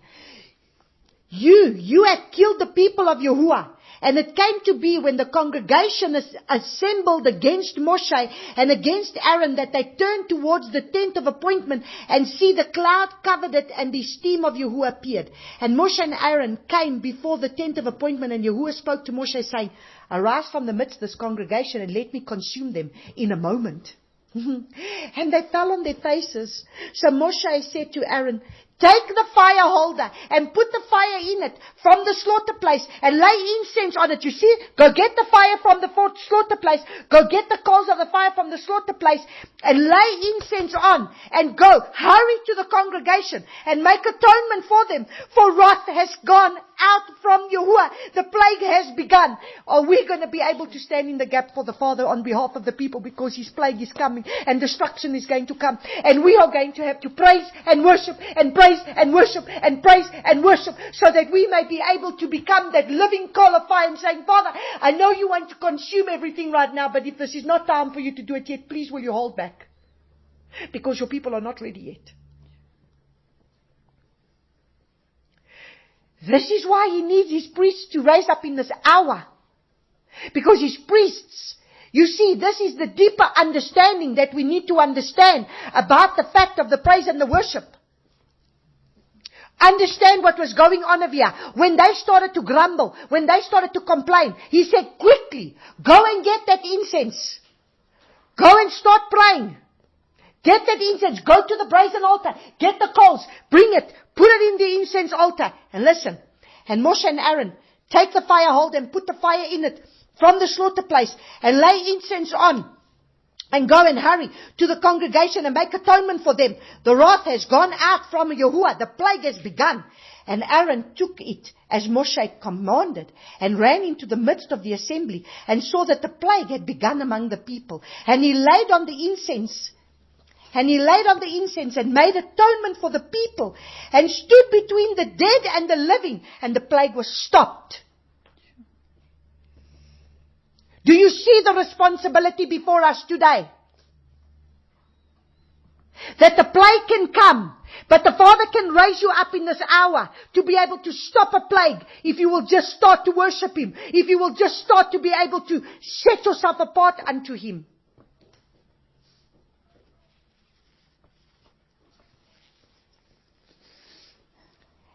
You have killed the people of Yahuwah. And it came to be when the congregation assembled against Moshe and against Aaron, that they turned towards the tent of appointment, and see, the cloud covered it, and the steam of Yahuwah appeared. And Moshe and Aaron came before the tent of appointment, and Yahuwah spoke to Moshe, saying, Arise from the midst of this congregation, and let me consume them in a moment. And they fell on their faces. So Moshe said to Aaron, Take the fire holder and put the fire in it from the slaughter place, and lay incense on it. You see, go get the fire from the slaughter place. Go get the coals of the fire from the slaughter place and lay incense on, and go, hurry to the congregation and make atonement for them. For wrath has gone out from Yahuwah. The plague has begun. Are we going to be able to stand in the gap for the Father on behalf of the people, because His plague is coming and destruction is going to come, and we are going to have to praise and worship and praise and worship and praise and worship, so that we may be able to become that living coal of fire, and saying, Father, I know you want to consume everything right now, but if this is not time for you to do it yet, please will you hold back, because your people are not ready yet. This is why He needs His priests to raise up in this hour, because His priests, you see, this is the deeper understanding that we need to understand about the fact of the praise and the worship. Understand what was going on over here. When they started to grumble, when they started to complain, He said, quickly, go and get that incense. Go and start praying. Get that incense. Go to the brazen altar. Get the coals. Bring it. Put it in the incense altar. And listen. And Moshe and Aaron take the fire holder and put the fire in it from the slaughter place, and lay incense on. and go and hurry to the congregation and make atonement for them. The wrath has gone out from Yahuwah. The plague has begun. And Aaron took it as Moshe commanded and ran into the midst of the assembly and saw that the plague had begun among the people. And he laid on the incense. And he laid on the incense and made atonement for the people and stood between the dead and the living. And the plague was stopped. Do you see the responsibility before us today? That the plague can come, but the Father can raise you up in this hour to be able to stop a plague if you will just start to worship Him. If you will just start to be able to set yourself apart unto Him.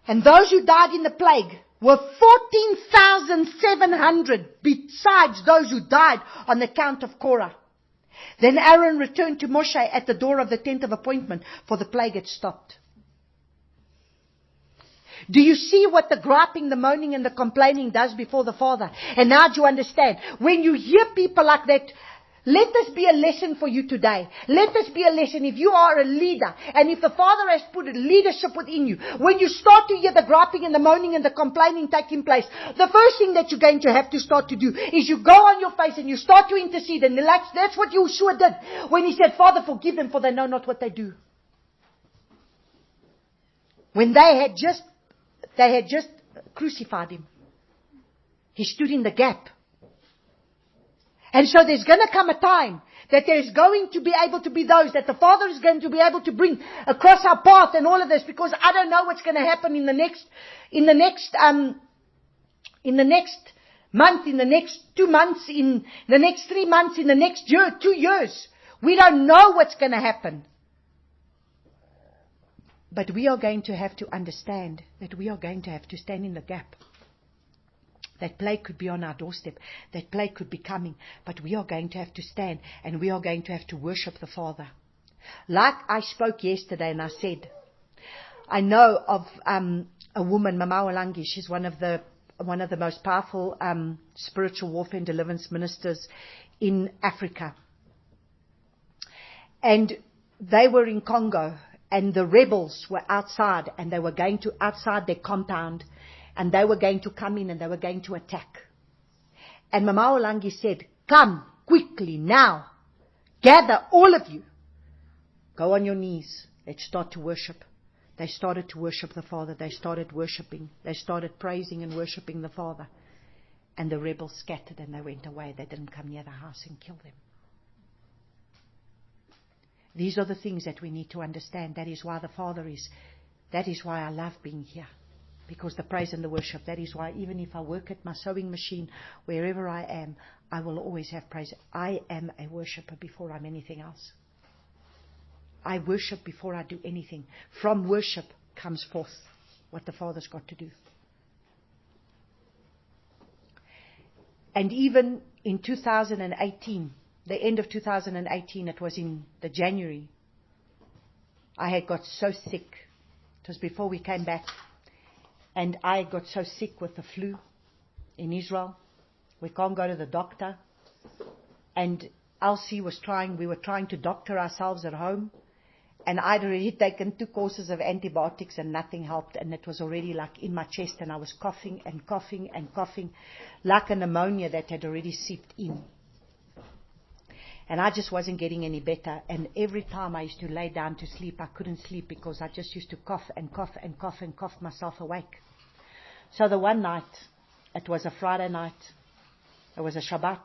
And those who died in the plague were 14,700 besides those who died on account of Korah. Then Aaron returned to Moshe at the door of the tent of appointment, for the plague had stopped. Do you see what the griping, the moaning and the complaining does before the Father? And now do you understand? When you hear people like that, let this be a lesson for you today. Let this be a lesson if you are a leader and if the Father has put a leadership within you. When you start to hear the griping and the moaning and the complaining taking place, the first thing that you're going to have to start to do is you go on your face and you start to intercede. And that's what Yeshua did when He said, Father, forgive them, for they know not what they do. When they had just crucified Him, He stood in the gap. And so there's going to come a time that there's going to be able to be those that the Father is going to be able to bring across our path and all of this, because I don't know what's going to happen in the next month, in the next 2 months, in the next 3 months, in the next year, 2 years. We don't know what's going to happen. But we are going to have to understand that we are going to have to stand in the gap. That plague could be on our doorstep. That plague could be coming. But we are going to have to stand and we are going to have to worship the Father. Like I spoke yesterday and I said, I know of a woman, Mama Walangi. She's one of the most powerful spiritual warfare and deliverance ministers in Africa. And they were in Congo and the rebels were outside and they were going to outside their compound. And they were going to come in and they were going to attack. And Mama Olangi said, come quickly now. Gather all of you. Go on your knees. Let's start to worship. They started to worship the Father. They started worshiping. They started praising and worshiping the Father. And the rebels scattered and they went away. They didn't come near the house and kill them. These are the things that we need to understand. That is why the Father is. That is why I love being here. Because the praise and the worship, that is why even if I work at my sewing machine, wherever I am, I will always have praise. I am a worshipper before I'm anything else. I worship before I do anything. From worship comes forth what the Father's got to do. And even in 2018, the end of 2018, it was in the January, I had got so sick. It was before we came back. And I got so sick with the flu in Israel. We can't go to the doctor. And Elsie we were trying to doctor ourselves at home. And I'd already taken 2 courses of antibiotics and nothing helped. And it was already like in my chest and I was coughing and coughing and coughing. Like a pneumonia that had already seeped in. And I just wasn't getting any better. And every time I used to lay down to sleep, I couldn't sleep because I just used to cough and cough and cough and cough myself awake. So the one night, it was a Friday night, it was a Shabbat.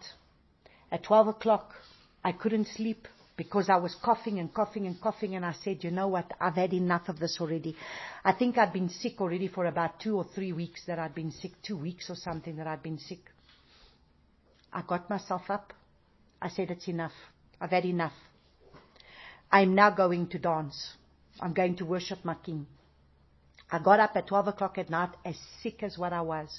At 12 o'clock, I couldn't sleep because I was coughing and coughing and coughing. And I said, you know what, I've had enough of this already. I think I'd been sick already for about 2 or 3 weeks that I'd been sick, 2 weeks or something that I'd been sick. I got myself up. I said, it's enough. I've had enough. I'm now going to dance. I'm going to worship my King. I got up at 12 o'clock at night as sick as what I was.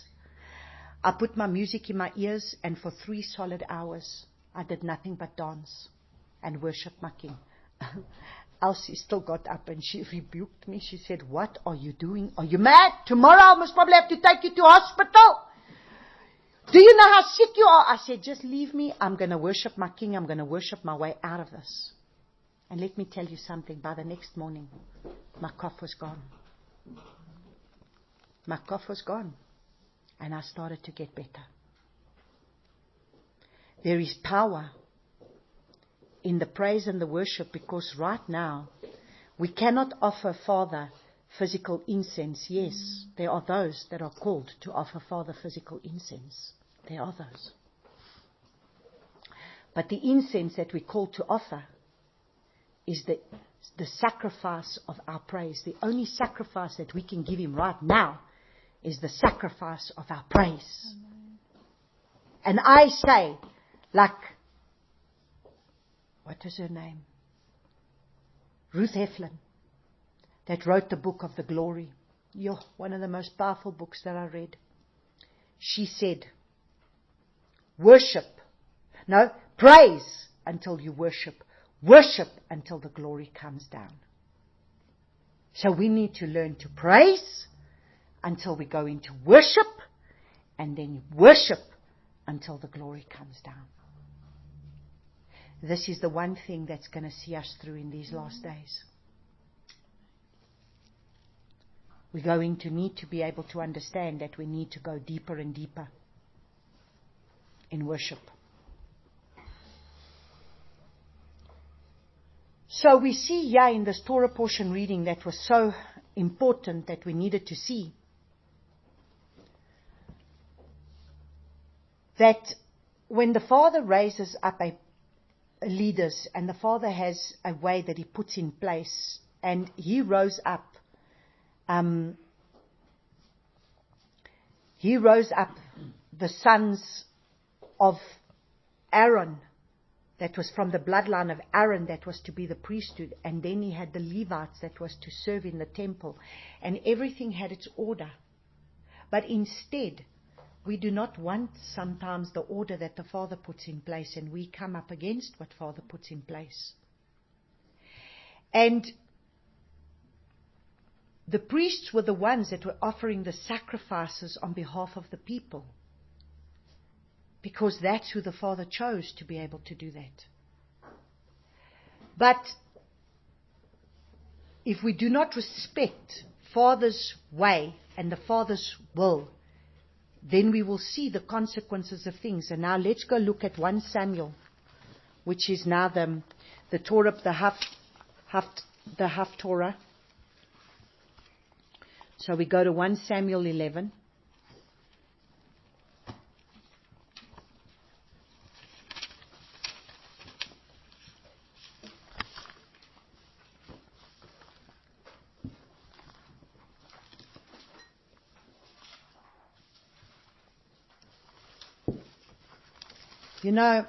I put my music in my ears and for 3 solid hours I did nothing but dance and worship my King. Elsie still got up and she rebuked me. She said, what are you doing? Are you mad? Tomorrow I must probably have to take you to hospital. Do you know how sick you are? I said, just leave me. I'm going to worship my King. I'm going to worship my way out of this. And let me tell you something. By the next morning, my cough was gone. My cough was gone. And I started to get better. There is power in the praise and the worship, because right now we cannot offer Father physical incense. Yes, there are those that are called to offer Father physical incense. There are those. But the incense that we're called to offer is the sacrifice of our praise. The only sacrifice that we can give Him right now is the sacrifice of our praise. Amen. And I say, like, what is her name? Ruth Heflin, that wrote the book of the glory. One of the most powerful books that I read. She said, praise until you worship. Worship until the glory comes down. So we need to learn to praise until we go into worship, and then worship until the glory comes down. This is the one thing that's going to see us through in these last days. We're going to need to be able to understand that we need to go deeper and deeper in worship. So we see here in this Torah portion reading that was so important that we needed to see that when the Father raises up leaders, and the Father has a way that He puts in place, and He rose up the sons of Aaron, that was from the bloodline of Aaron, that was to be the priesthood, and then He had the Levites that was to serve in the temple, and everything had its order. But instead, we do not want sometimes the order that the Father puts in place, and we come up against what Father puts in place. And the priests were the ones that were offering the sacrifices on behalf of the people, because that's who the Father chose to be able to do that. But if we do not respect Father's way and the Father's will, then we will see the consequences of things. And now let's go look at 1 Samuel, which is now the Torah, the Haftorah. So we go to 1 Samuel 11. You know,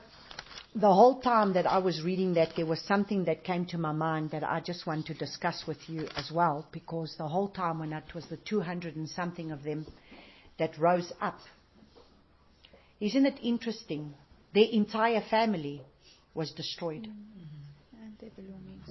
the whole time that I was reading that, there was something that came to my mind that I just want to discuss with you as well, because the whole time when it was the 200 and something of them that rose up, isn't it interesting? Their entire family was destroyed. Mm-hmm. And their belongings.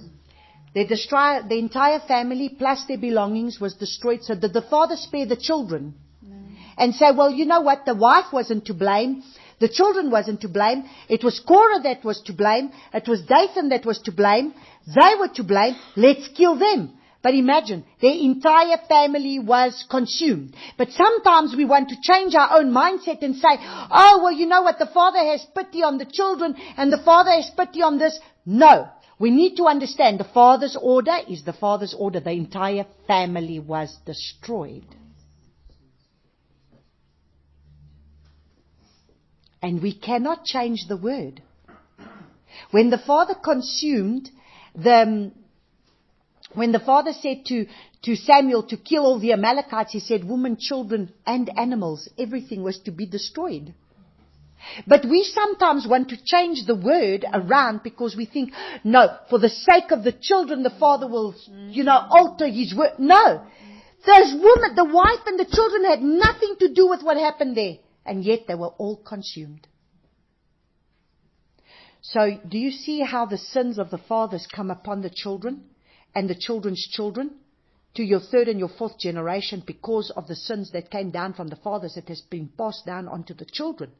The entire family plus their belongings was destroyed. So did the Father spare the children? No. And say, well, you know what? The wife wasn't to blame. The children wasn't to blame. It was Korah that was to blame. It was Dathan that was to blame. They were to blame. Let's kill them. But imagine, their entire family was consumed. But sometimes we want to change our own mindset and say, oh, well, you know what? The Father has pity on the children and the Father has pity on this. No. We need to understand the Father's order is the Father's order. The entire family was destroyed. And we cannot change the word. When the Father consumed when the Father said to Samuel to kill all the Amalekites, He said women, children, and animals, everything was to be destroyed. But we sometimes want to change the word around because we think, no, for the sake of the children, the Father will, alter His word. No. Those women, the wife and the children had nothing to do with what happened there. And yet they were all consumed. So do you see how the sins of the fathers come upon the children and the children's children to your third and your fourth generation because of the sins that came down from the fathers that has been passed down onto the children.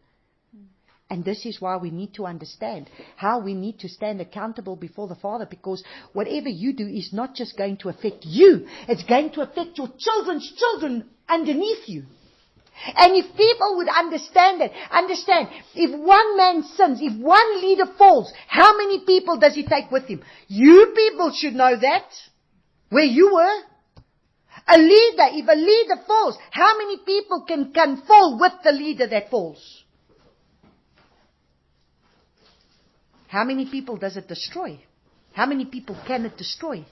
And this is why we need to understand how we need to stand accountable before the Father, because whatever you do is not just going to affect you, it's going to affect your children's children underneath you. And if people would understand that, if one man sins, if one leader falls, how many people does he take with him? You people should know that, where you were. If a leader falls, how many people can fall with the leader that falls? How many people does it destroy? How many people can it destroy?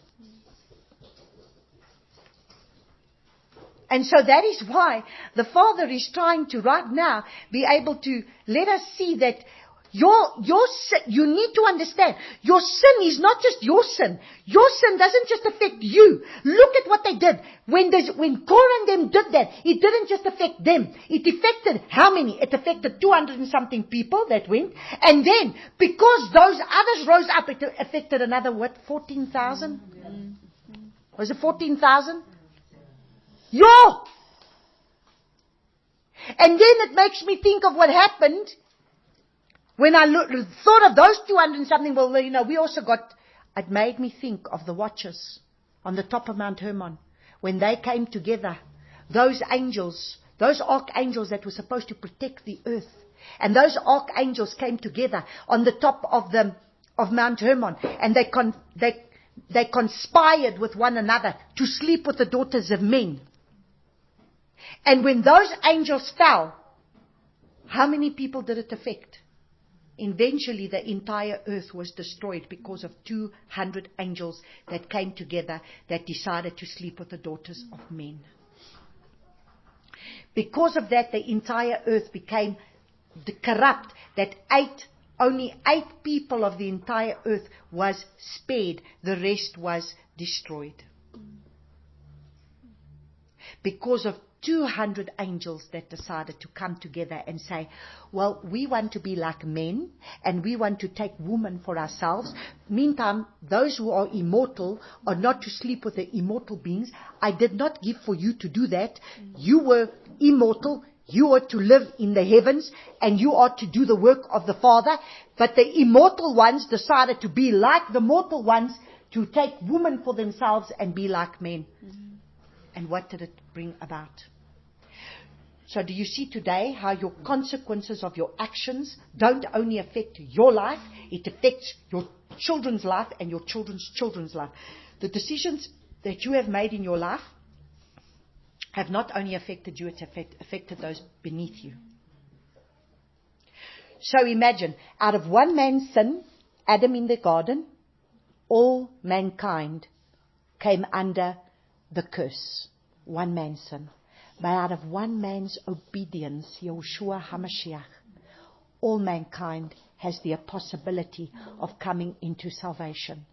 And so that is why the Father is trying to right now be able to let us see that your sin, you need to understand, your sin is not just your sin. Your sin doesn't just affect you. Look at what they did. When Korah and them did that, it didn't just affect them. It affected how many? It affected 200 and something people that went. And then, because those others rose up, it affected another, 14,000? Was it 14,000? Yo! And then it makes me think of what happened when I thought of those 200 and something. Well, we also it made me think of the watchers on the top of Mount Hermon. When they came together, those angels, those archangels that were supposed to protect the earth, and those archangels came together on the top of Mount Hermon, and they conspired with one another to sleep with the daughters of men. And when those angels fell, how many people did it affect? Eventually the entire earth was destroyed because of 200 angels that came together that decided to sleep with the daughters of men. Because of that, the entire earth became corrupt. That only 8 people of the entire earth was spared. The rest was destroyed. Because of 200 angels that decided to come together and say, well, we want to be like men and we want to take women for ourselves. Meantime, those who are immortal are not to sleep with the immortal beings. I did not give for you to do that. You were immortal. You are to live in the heavens and you are to do the work of the Father. But the immortal ones decided to be like the mortal ones, to take women for themselves and be like men. And what did it bring about? So do you see today how your consequences of your actions don't only affect your life, it affects your children's life and your children's children's life. The decisions that you have made in your life have not only affected you, it's affected those beneath you. So imagine, out of one man's sin, Adam in the garden, all mankind came under the curse. One man's sin. But out of one man's obedience, Yahushua HaMashiach, all mankind has the possibility of coming into salvation.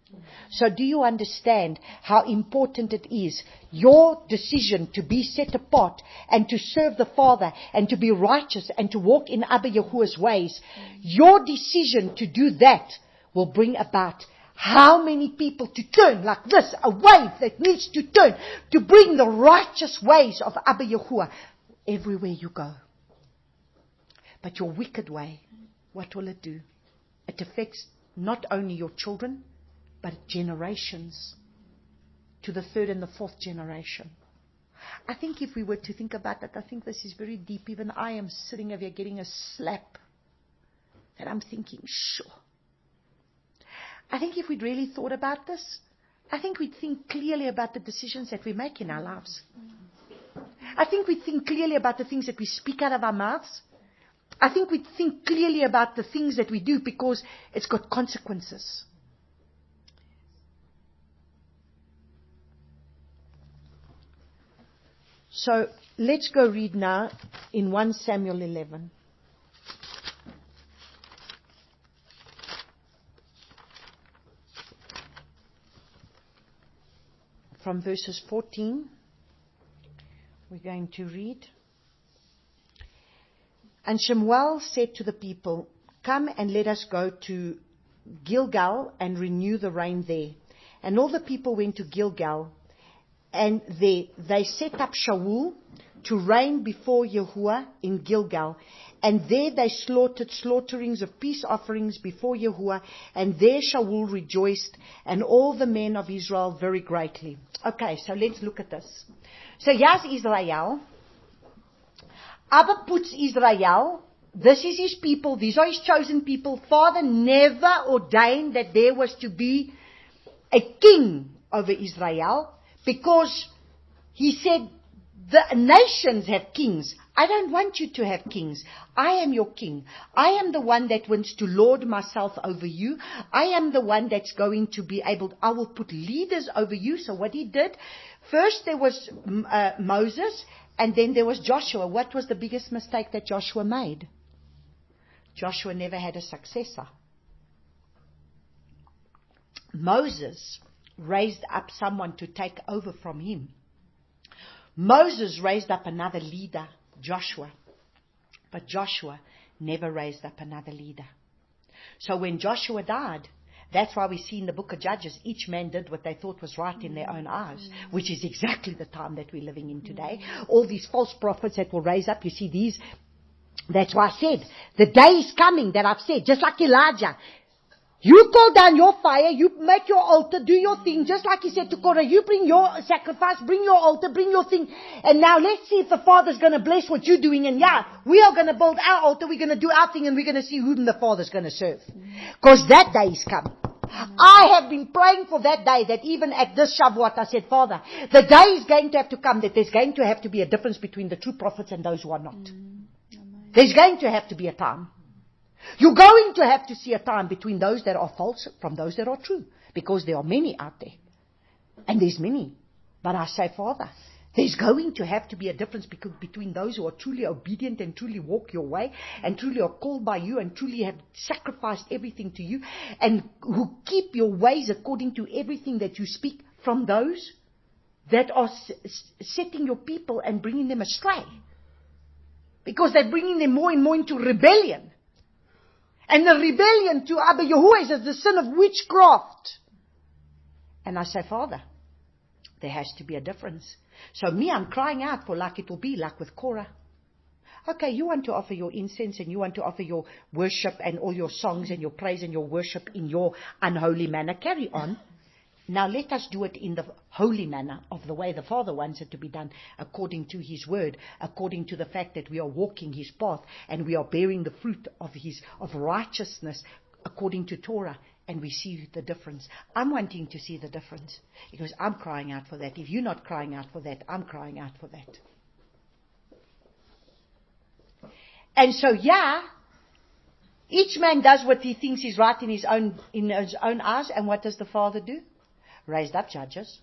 So do you understand how important it is, your decision to be set apart and to serve the Father and to be righteous and to walk in ABBA YAH's ways? Your decision to do that will bring about how many people to turn like this, a wave that needs to turn, to bring the righteous ways of ABBA YAH everywhere you go. But your wicked way, what will it do? It affects not only your children, but generations, to the third and the fourth generation. I think if we were to think about that, I think this is very deep. Even I am sitting over here getting a slap that I'm thinking, sure. I think if we'd really thought about this, I think we'd think clearly about the decisions that we make in our lives. I think we'd think clearly about the things that we speak out of our mouths. I think we'd think clearly about the things that we do, because it's got consequences. So let's go read now in 1 Samuel 11. From verses 14, we're going to read. And Shemuel said to the people, "Come and let us go to Gilgal and renew the reign there." And all the people went to Gilgal. and they set up Shaul to reign before Yahuwah in Gilgal. And there they slaughtered slaughterings of peace offerings before Yahuwah, and there Shaul rejoiced, and all the men of Israel very greatly. Okay, so let's look at this. So here's Israel. Abba puts Israel, this is his people, these are his chosen people. Father never ordained that there was to be a king over Israel, because he said, the nations have kings. I don't want you to have kings. I am your king. I am the one that wants to lord myself over you. I am the one that's going to be able, I will put leaders over you. So what he did, first there was Moses, and then there was Joshua. What was the biggest mistake that Joshua made? Joshua never had a successor. Moses raised up someone to take over from him. Moses raised up another leader, Joshua. But Joshua never raised up another leader. So when Joshua died, that's why we see in the book of Judges, each man did what they thought was right in their own eyes, which is exactly the time that we're living in today. All these false prophets that will raise up, you see these, that's why I said, the day is coming that I've said, just like Elijah. You call down your fire, you make your altar, do your thing, just like he said to Korah, you bring your sacrifice, bring your altar, bring your thing, and now let's see if the Father's going to bless what you're doing, and we are going to build our altar, we're going to do our thing, and we're going to see whom the Father's going to serve. Because that day is coming. I have been praying for that day, that even at this Shavuot, I said, Father, the day is going to have to come, that there's going to have to be a difference between the true prophets and those who are not. There's going to have to be a time. You're going to have to see a time between those that are false from those that are true. Because there are many out there. And there's many. But I say, Father, there's going to have to be a difference between those who are truly obedient and truly walk your way and truly are called by you and truly have sacrificed everything to you and who keep your ways according to everything that you speak, from those that are setting your people and bringing them astray. Because they're bringing them more and more into rebellion. And the rebellion to Abba Yahuwah is the sin of witchcraft. And I say, Father, there has to be a difference. So I'm crying out for like it will be like with Korah. Okay, you want to offer your incense and you want to offer your worship and all your songs and your praise and your worship in your unholy manner. Carry on. Now let us do it in the holy manner of the way the Father wants it to be done, according to His word, according to the fact that we are walking His path and we are bearing the fruit of righteousness according to Torah, and we see the difference. I'm wanting to see the difference because I'm crying out for that. If you're not crying out for that, I'm crying out for that. And so, each man does what he thinks is right in his own eyes, and what does the Father do? Raised up judges,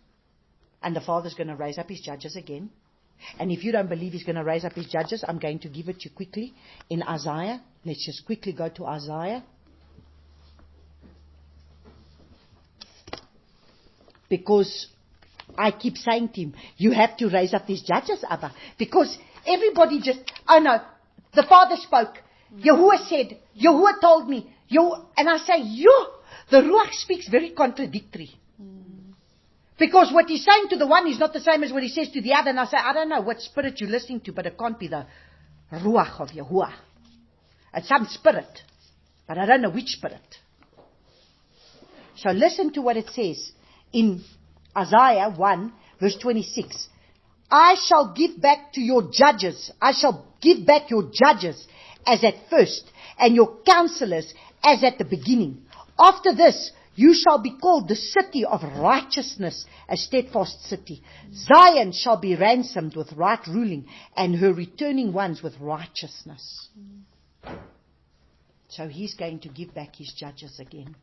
and the Father's going to raise up His judges again. And if you don't believe He's going to raise up His judges, I'm going to give it to you quickly in Isaiah. Let's just quickly go to Isaiah. Because I keep saying to him, you have to raise up these judges, Abba. Because everybody the Father spoke. Yahuwah said, Yahuwah told me. And I say, the Ruach speaks very contradictory. Because what he's saying to the one is not the same as what he says to the other. And I say, I don't know what spirit you're listening to, but it can't be the Ruach of Yahuwah. It's some spirit, but I don't know which spirit. So listen to what it says in Isaiah 1 verse 26. I shall give back to your judges. I shall give back your judges as at first, and your counselors as at the beginning. After this, you shall be called the city of righteousness, a steadfast city. Zion shall be ransomed with right ruling, and her returning ones with righteousness. So He's going to give back His judges again.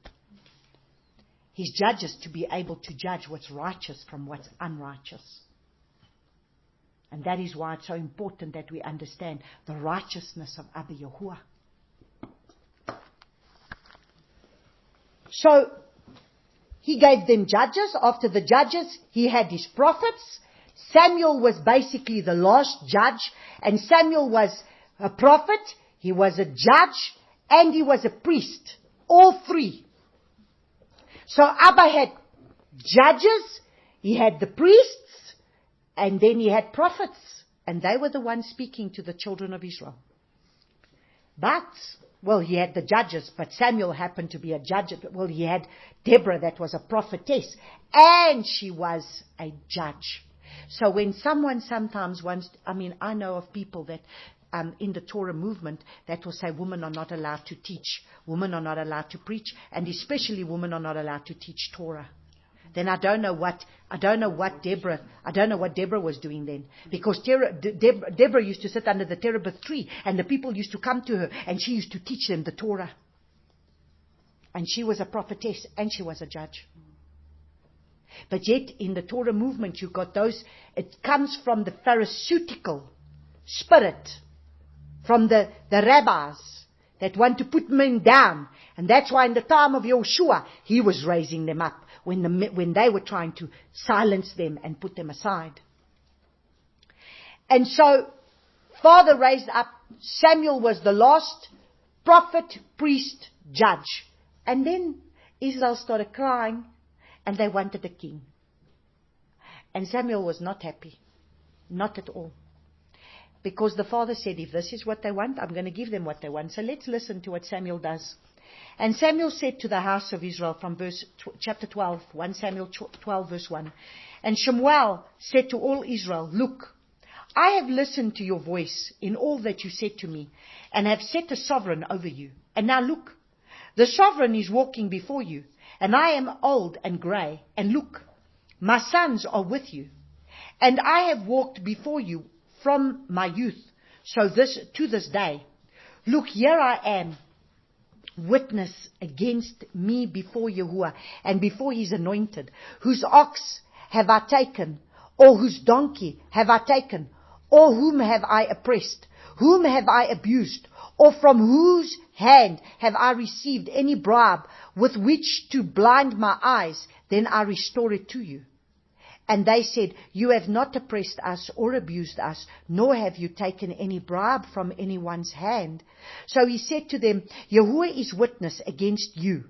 His judges to be able to judge what's righteous from what's unrighteous. And that is why it's so important that we understand the righteousness of Abba Yahuwah. So, He gave them judges. After the judges, He had His prophets. Samuel was basically the last judge. And Samuel was a prophet. He was a judge. And he was a priest. All three. So Abba had judges. He had the priests. And then he had prophets, and they were the ones speaking to the children of Israel. But, well, he had the judges, but Samuel happened to be a judge. Well, he had Deborah that was a prophetess, and she was a judge. So when someone sometimes wants, I know of people that in the Torah movement that will say women are not allowed to teach, women are not allowed to preach, and especially women are not allowed to teach Torah. Then I don't know what Deborah was doing then. Because Deborah used to sit under the terebinth tree, and the people used to come to her, and she used to teach them the Torah. And she was a prophetess, and she was a judge. But yet, in the Torah movement, you got those, it comes from the pharisaical spirit, from the rabbis that want to put men down. And that's why in the time of Joshua, he was raising them up when they were trying to silence them and put them aside. And so, Father raised up, Samuel was the last prophet, priest, judge. And then Israel started crying, and they wanted a king. And Samuel was not happy. Not at all. Because the father said, if this is what they want, I'm going to give them what they want. So let's listen to what Samuel does. And Samuel said to the house of Israel from chapter 12, 1 Samuel 12 verse 1. And Shemuel said to all Israel, look, I have listened to your voice in all that you said to me, and have set a sovereign over you. And now look, the sovereign is walking before you, and I am old and grey. And look, my sons are with you, and I have walked before you from my youth, so to this day. Look, here I am, witness against me before Yahuwah and before his anointed. Whose ox have I taken, or whose donkey have I taken, or whom have I oppressed? Whom have I abused? Or from whose hand have I received any bribe with which to blind my eyes? Then I restore it to you. And they said, you have not oppressed us or abused us, nor have you taken any bribe from anyone's hand. So he said to them, Yahuwah is witness against you,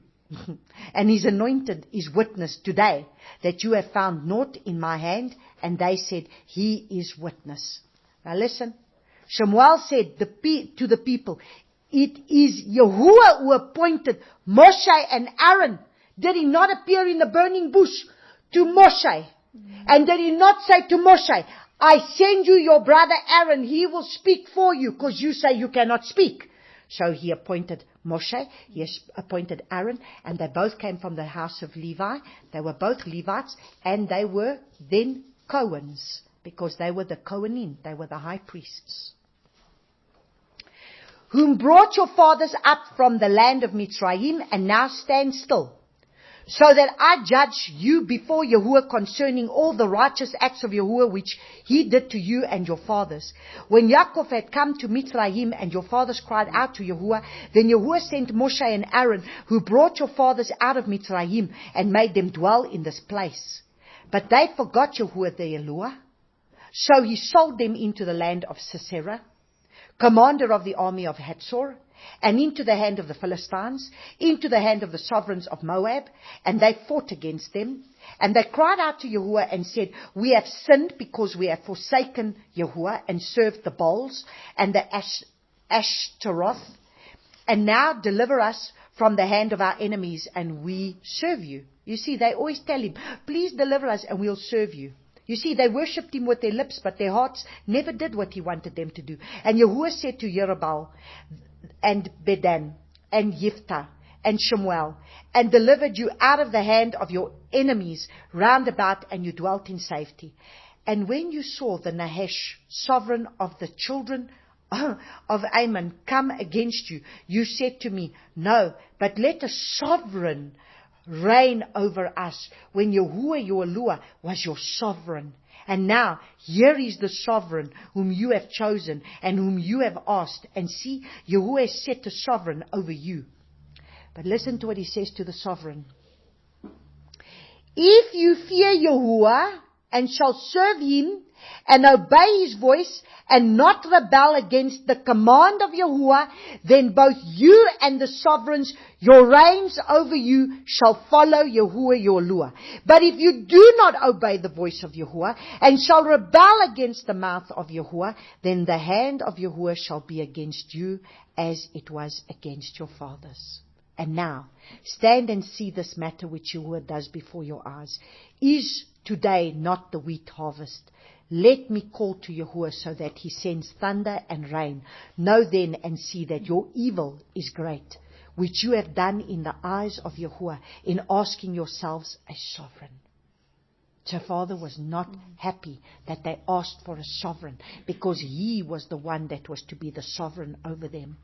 and his anointed is witness today, that you have found naught in my hand. And they said, he is witness. Now listen, Shemuel said to the people, it is Yahuwah who appointed Moshe and Aaron. Did he not appear in the burning bush to Moshe? And did he not say to Moshe, I send you your brother Aaron, he will speak for you, because you say you cannot speak. So he appointed Moshe, he appointed Aaron, and they both came from the house of Levi. They were both Levites, and they were then Cohens, because they were the Kohanim, they were the high priests. Whom brought your fathers up from the land of Mitzrayim, and now stand still, so that I judge you before Yahuwah concerning all the righteous acts of Yahuwah which he did to you and your fathers. When Yaakov had come to Mitzrayim and your fathers cried out to Yahuwah, then Yahuwah sent Moshe and Aaron, who brought your fathers out of Mitzrayim and made them dwell in this place. But they forgot Yahuwah the Elohah. So he sold them into the land of Sisera, commander of the army of Hatzor, and into the hand of the Philistines, into the hand of the sovereigns of Moab, and they fought against them. And they cried out to Yahuwah and said, we have sinned because we have forsaken Yahuwah and served the Baals and the Ashtaroth. And now deliver us from the hand of our enemies, and we serve you. You see, they always tell him, please deliver us and we'll serve you. You see, they worshipped him with their lips, but their hearts never did what he wanted them to do. And Yahuwah said to Jerubbaal and Bedan and Yiftah and Shemuel, and delivered you out of the hand of your enemies round about, and you dwelt in safety. And when you saw the Nahash, sovereign of the children of Ammon, come against you, you said to me, no, but let a sovereign reign over us, when Yahuwah your Elohah was your sovereign. And now, here is the sovereign whom you have chosen and whom you have asked. And see, Yahuwah has set a sovereign over you. But listen to what he says to the sovereign. If you fear Yahuwah and shall serve him and obey his voice and not rebel against the command of Yahuwah, then both you and the sovereigns, your reigns over you, shall follow Yahuwah your Lua. But if you do not obey the voice of Yahuwah and shall rebel against the mouth of Yahuwah, then the hand of Yahuwah shall be against you as it was against your fathers. And now, stand and see this matter which Yahuwah does before your eyes. Is today not the wheat harvest? Let me call to Yahuwah so that he sends thunder and rain. Know then and see that your evil is great, which you have done in the eyes of Yahuwah in asking yourselves a sovereign. So Father was not happy that they asked for a sovereign, because he was the one that was to be the sovereign over them.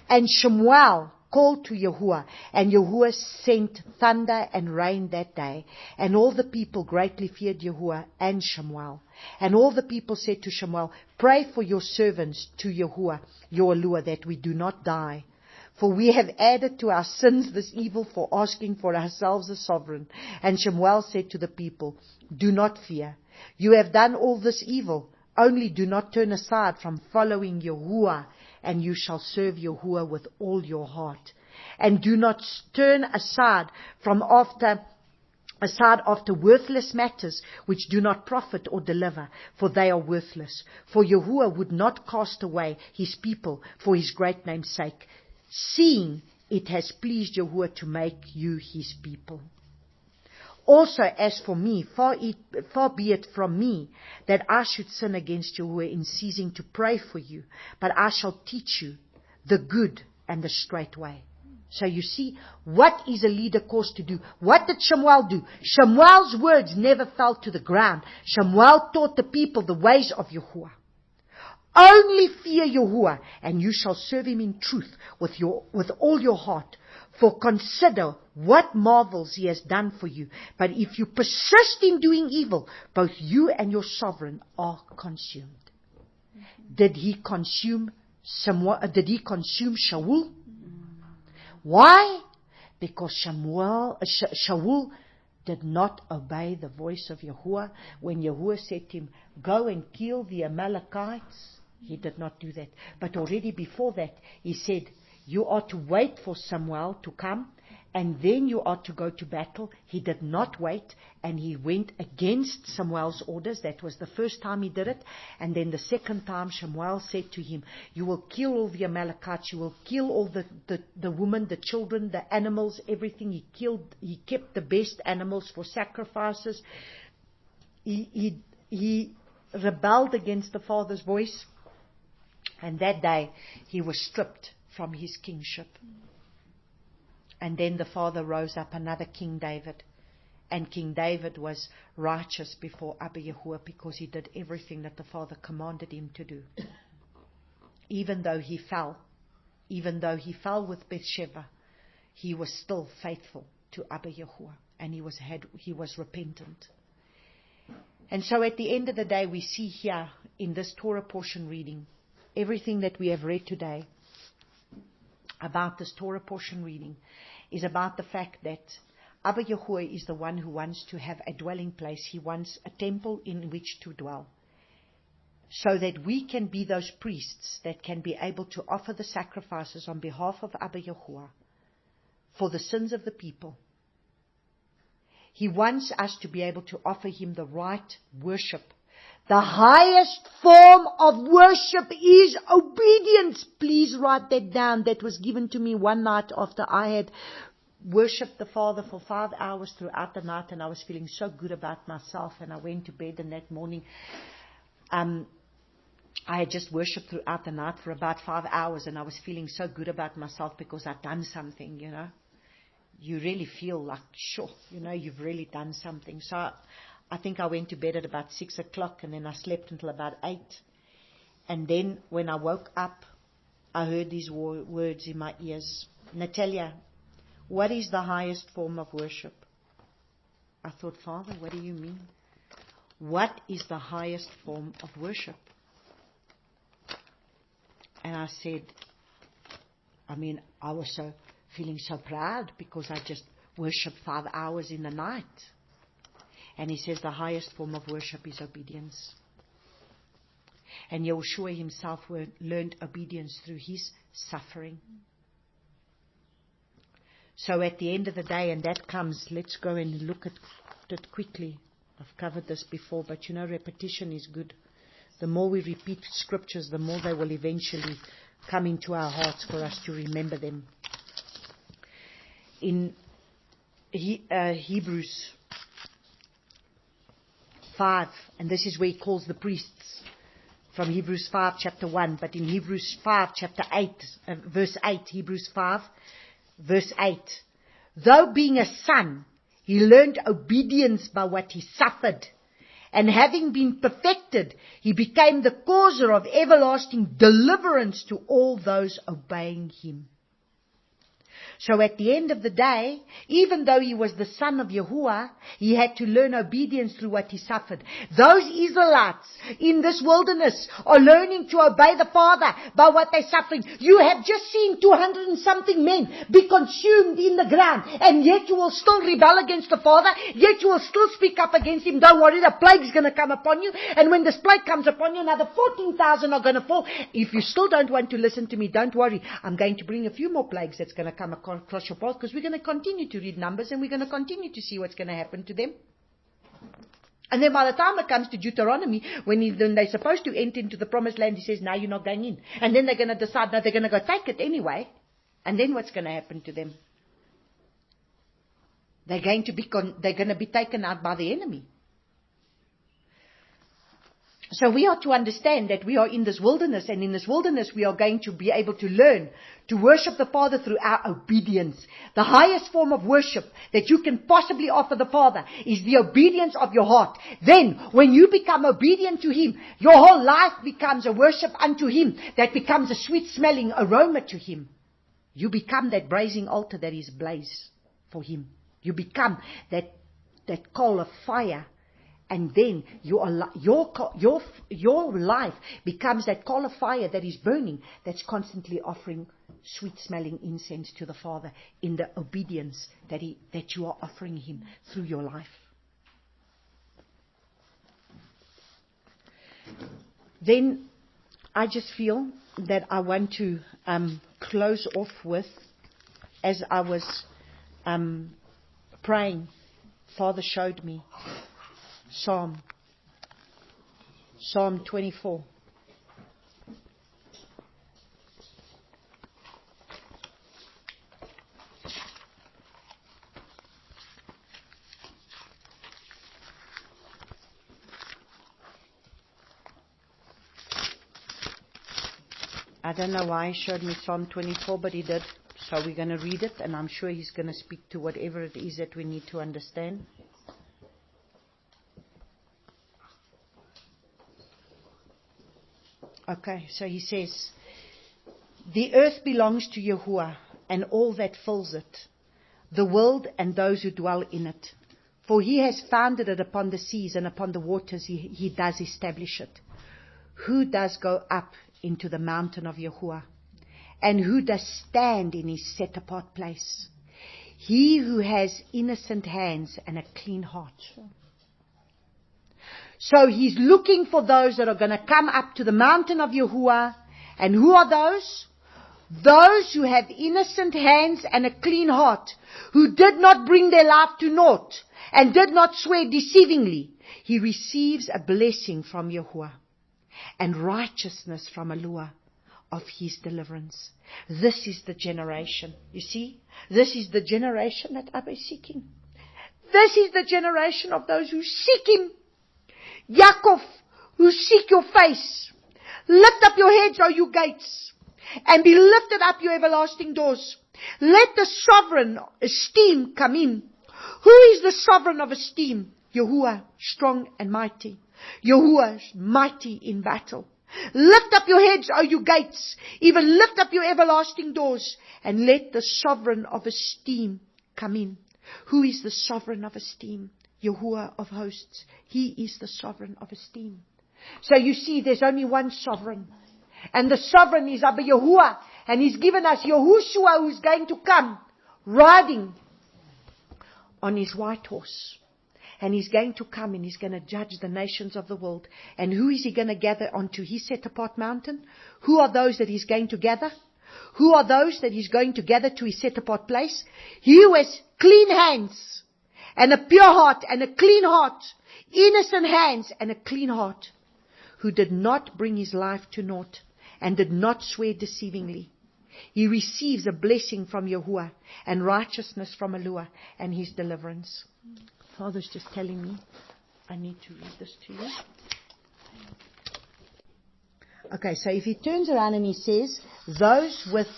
And Shemuel called to Yahuwah, and Yahuwah sent thunder and rain that day. And all the people greatly feared Yahuwah and Shemuel. And all the people said to Shemuel, pray for your servants to Yahuwah, your Lua, that we do not die. For we have added to our sins this evil for asking for ourselves a sovereign. And Shemuel said to the people, do not fear. You have done all this evil. Only do not turn aside from following Yahuwah, and you shall serve Yahuwah with all your heart. And do not turn aside after worthless matters which do not profit or deliver, for they are worthless. For Yahuwah would not cast away his people for his great name's sake, seeing it has pleased Yahuwah to make you his people. Also, as for me, far be it from me that I should sin against Yahuwah in ceasing to pray for you, but I shall teach you the good and the straight way. So you see, what is a leader caused to do? What did Shemuel do? Shemuel's words never fell to the ground. Shemuel taught the people the ways of Yahuwah. Only fear Yahuwah, and you shall serve him in truth with all your heart. For consider what marvels he has done for you. But if you persist in doing evil, both you and your sovereign are consumed. Did he consume Shaul? Why? Because Shaul did not obey the voice of Yahuwah. When Yahuwah said to him, go and kill the Amalekites, he did not do that. But already before that, he said, you are to wait for Samuel to come, and then you are to go to battle. He did not wait, and he went against Samuel's orders. That was the first time he did it. And then the second time, Samuel said to him, you will kill all the Amalekites, you will kill all the women, the children, the animals, everything. He kept the best animals for sacrifices. He rebelled against the Father's voice. And that day, he was stripped from his kingship. And then the Father rose up another King David. And King David was righteous before ABBA YAH because he did everything that the Father commanded him to do. Even though he fell with Bathsheba, he was still faithful to ABBA YAH, and he was repentant. And so at the end of the day, we see here in this Torah portion reading, everything that we have read today about this Torah portion reading is about the fact that ABBA YAH is the one who wants to have a dwelling place. He wants a temple in which to dwell, so that we can be those priests that can be able to offer the sacrifices on behalf of ABBA YAH for the sins of the people. He wants us to be able to offer him the right worship. The highest form of worship is obedience. Please write that down. That was given to me one night after I had worshipped the Father for 5 hours throughout the night, and I was feeling so good about myself, and I went to bed, and that morning I had just worshipped throughout the night for about 5 hours, and I was feeling so good about myself because I'd done something, You really feel like, sure, you've really done something. So I think I went to bed at about 6 o'clock, and then I slept until about 8. And then when I woke up, I heard these words in my ears. Natalia, what is the highest form of worship? I thought, Father, what do you mean? What is the highest form of worship? And I said, I was feeling so proud because I just worshipped 5 hours in the night. And he says the highest form of worship is obedience. And Yahushua himself learned obedience through his suffering. So at the end of the day, and that comes, let's go and look at it quickly. I've covered this before, but repetition is good. The more we repeat scriptures, the more they will eventually come into our hearts for us to remember them. In Hebrews 5, and this is where he calls the priests, from Hebrews 5 chapter 1, but in Hebrews 5 chapter 8, verse 8, Hebrews 5 verse 8, though being a son, he learned obedience by what he suffered, and having been perfected, he became the causer of everlasting deliverance to all those obeying him. So at the end of the day, even though he was the son of Yahuwah, he had to learn obedience through what he suffered. Those Israelites in this wilderness are learning to obey the Father by what they're suffering. You have just seen 200 and something men be consumed in the ground, and yet you will still rebel against the Father, yet you will still speak up against him. Don't worry, the plague is going to come upon you, and when this plague comes upon you, another 14,000 are going to fall. If you still don't want to listen to me, don't worry. I'm going to bring a few more plagues that's going to come across your path, because we're going to continue to read Numbers, and we're going to continue to see what's going to happen to them. And then by the time it comes to Deuteronomy, when they're supposed to enter into the promised land, he says, no, you're not going in. And then they're going to decide, no, they're going to go take it anyway. And then what's going to happen to them? They're going to be taken out by the enemy. So we are to understand that we are in this wilderness, and in this wilderness we are going to be able to learn to worship the Father through our obedience. The highest form of worship that you can possibly offer the Father is the obedience of your heart. Then, when you become obedient to Him, your whole life becomes a worship unto Him that becomes a sweet-smelling aroma to Him. You become that brazen altar that is ablaze for Him. You become that coal of fire. And then your life becomes that coal of fire that is burning, that's constantly offering sweet-smelling incense to the Father in the obedience that you are offering Him through your life. Then I just feel that I want to close off with, as I was praying, Father showed me Psalm 24. I don't know why he showed me Psalm 24, but he did. So we're going to read it, and I'm sure he's going to speak to whatever it is that we need to understand. Okay, so he says, the earth belongs to Yahuwah and all that fills it, the world and those who dwell in it. For He has founded it upon the seas, and upon the waters He does establish it. Who does go up into the mountain of Yahuwah? And who does stand in His set apart place? He who has innocent hands and a clean heart. So He's looking for those that are going to come up to the mountain of Yahuwah. And who are those? Those who have innocent hands and a clean heart, who did not bring their life to naught and did not swear deceivingly. He receives a blessing from Yahuwah and righteousness from Eloah of His deliverance. This is the generation. You see, this is the generation that ABBA is seeking. This is the generation of those who seek Him. Yaakov, who seek your face. Lift up your heads, O you gates, and be lifted up, you everlasting doors. Let the sovereign esteem come in. Who is the sovereign of esteem? Yahuwah, strong and mighty. Yahuwah, mighty in battle. Lift up your heads, O you gates, even lift up your everlasting doors, and let the sovereign of esteem come in. Who is the sovereign of esteem? Yahuwah of hosts. He is the sovereign of esteem. So you see, there's only one sovereign. And the sovereign is ABBA Yahuwah. And He's given us Yahushua, who's going to come riding on His white horse. And He's going to come and He's going to judge the nations of the world. And who is He going to gather onto His set apart mountain? Who are those that He's going to gather? Who are those that He's going to gather to His set apart place? He who has clean hands and a pure heart and a clean heart, innocent hands and a clean heart, who did not bring his life to naught and did not swear deceivingly. He receives a blessing from Yahuwah and righteousness from Eloah and His deliverance. Father's just telling me I need to read this to you. Okay, so if he turns around and he says, those with,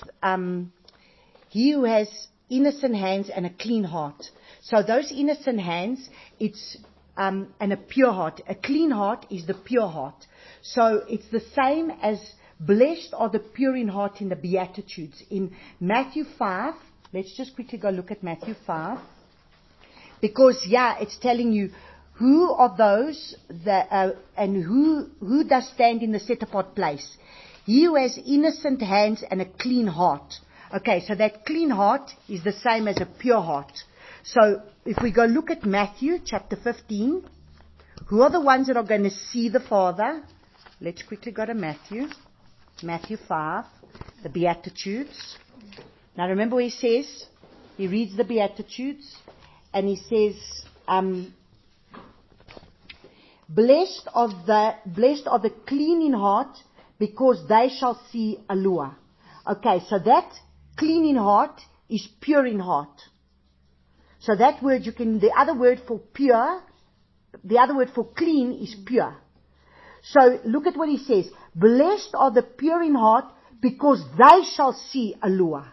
he who has innocent hands and a clean heart. So those innocent hands, it's, and a pure heart. A clean heart is the pure heart. So it's the same as blessed are the pure in heart in the Beatitudes. In Matthew 5, let's just quickly go look at Matthew 5. Because, it's telling you who are those that, and who does stand in the set apart place. He who has innocent hands and a clean heart. Okay, so that clean heart is the same as a pure heart. So if we go look at Matthew chapter 15, who are the ones that are going to see the Father? Let's quickly go to Matthew 5, the Beatitudes. Now remember what he says? He reads the Beatitudes and he says, blessed are the clean in heart, because they shall see Eloah. Okay, so that clean in heart is pure in heart. So that word the other word for pure, the other word for clean is pure. So look at what he says. Blessed are the pure in heart, because they shall see Eloah.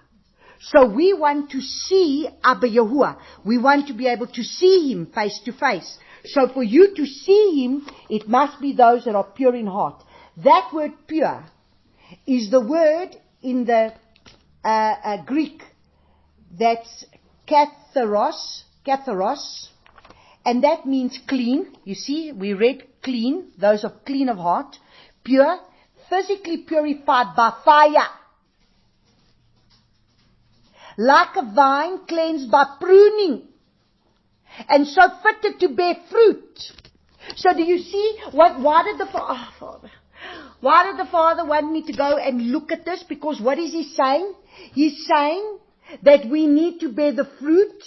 So we want to see ABBA YAH. We want to be able to see Him face to face. So for you to see Him, it must be those that are pure in heart. That word pure is the word in the Greek that's katharos, and that means clean. You see, we read clean, those are clean of heart, pure, physically purified by fire. Like a vine cleansed by pruning, and so fitted to bear fruit. So do you see why did the Father want me to go and look at this? Because what is He saying? He's saying that we need to bear the fruit.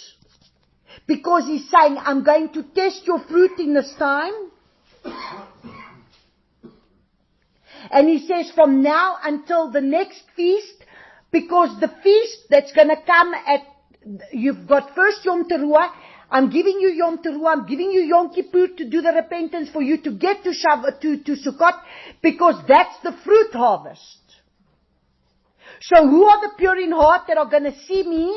Because He's saying, I'm going to test your fruit in this time. And He says from now until the next feast, because the feast that's going to come you've got first Yom Teruah, I'm giving you Yom Teruah, I'm giving you Yom Kippur to do the repentance for you to get to Sukkot, because that's the fruit harvest. So who are the pure in heart that are going to see me?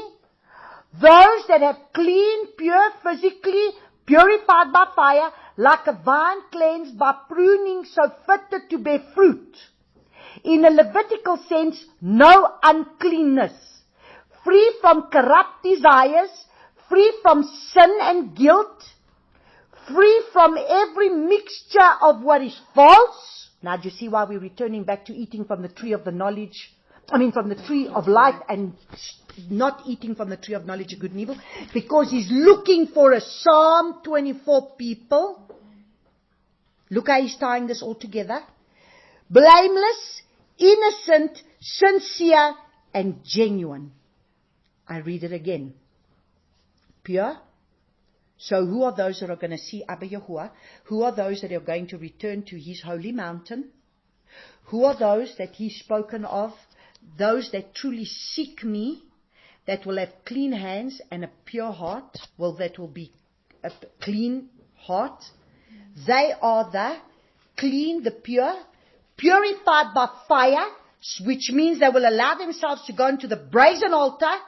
Those that have clean, pure, physically purified by fire, like a vine cleansed by pruning, so fitted to bear fruit. In a Levitical sense, no uncleanness, free from corrupt desires, free from sin and guilt, free from every mixture of what is false. Now do you see why we're returning back to eating from the tree of the knowledge, from the tree of life, and not eating from the tree of knowledge of good and evil? Because He's looking for a Psalm 24 people. Look how He's tying this all together. Blameless, innocent, sincere, and genuine. I read it again. Pure. So who are those that are going to see ABBA YAH? Who are those that are going to return to His holy mountain? Who are those that He's spoken of? Those that truly seek me, that will have clean hands and a pure heart. Well, that will be a clean heart. They are the clean, the pure, purified by fire, which means they will allow themselves to go into the brazen altar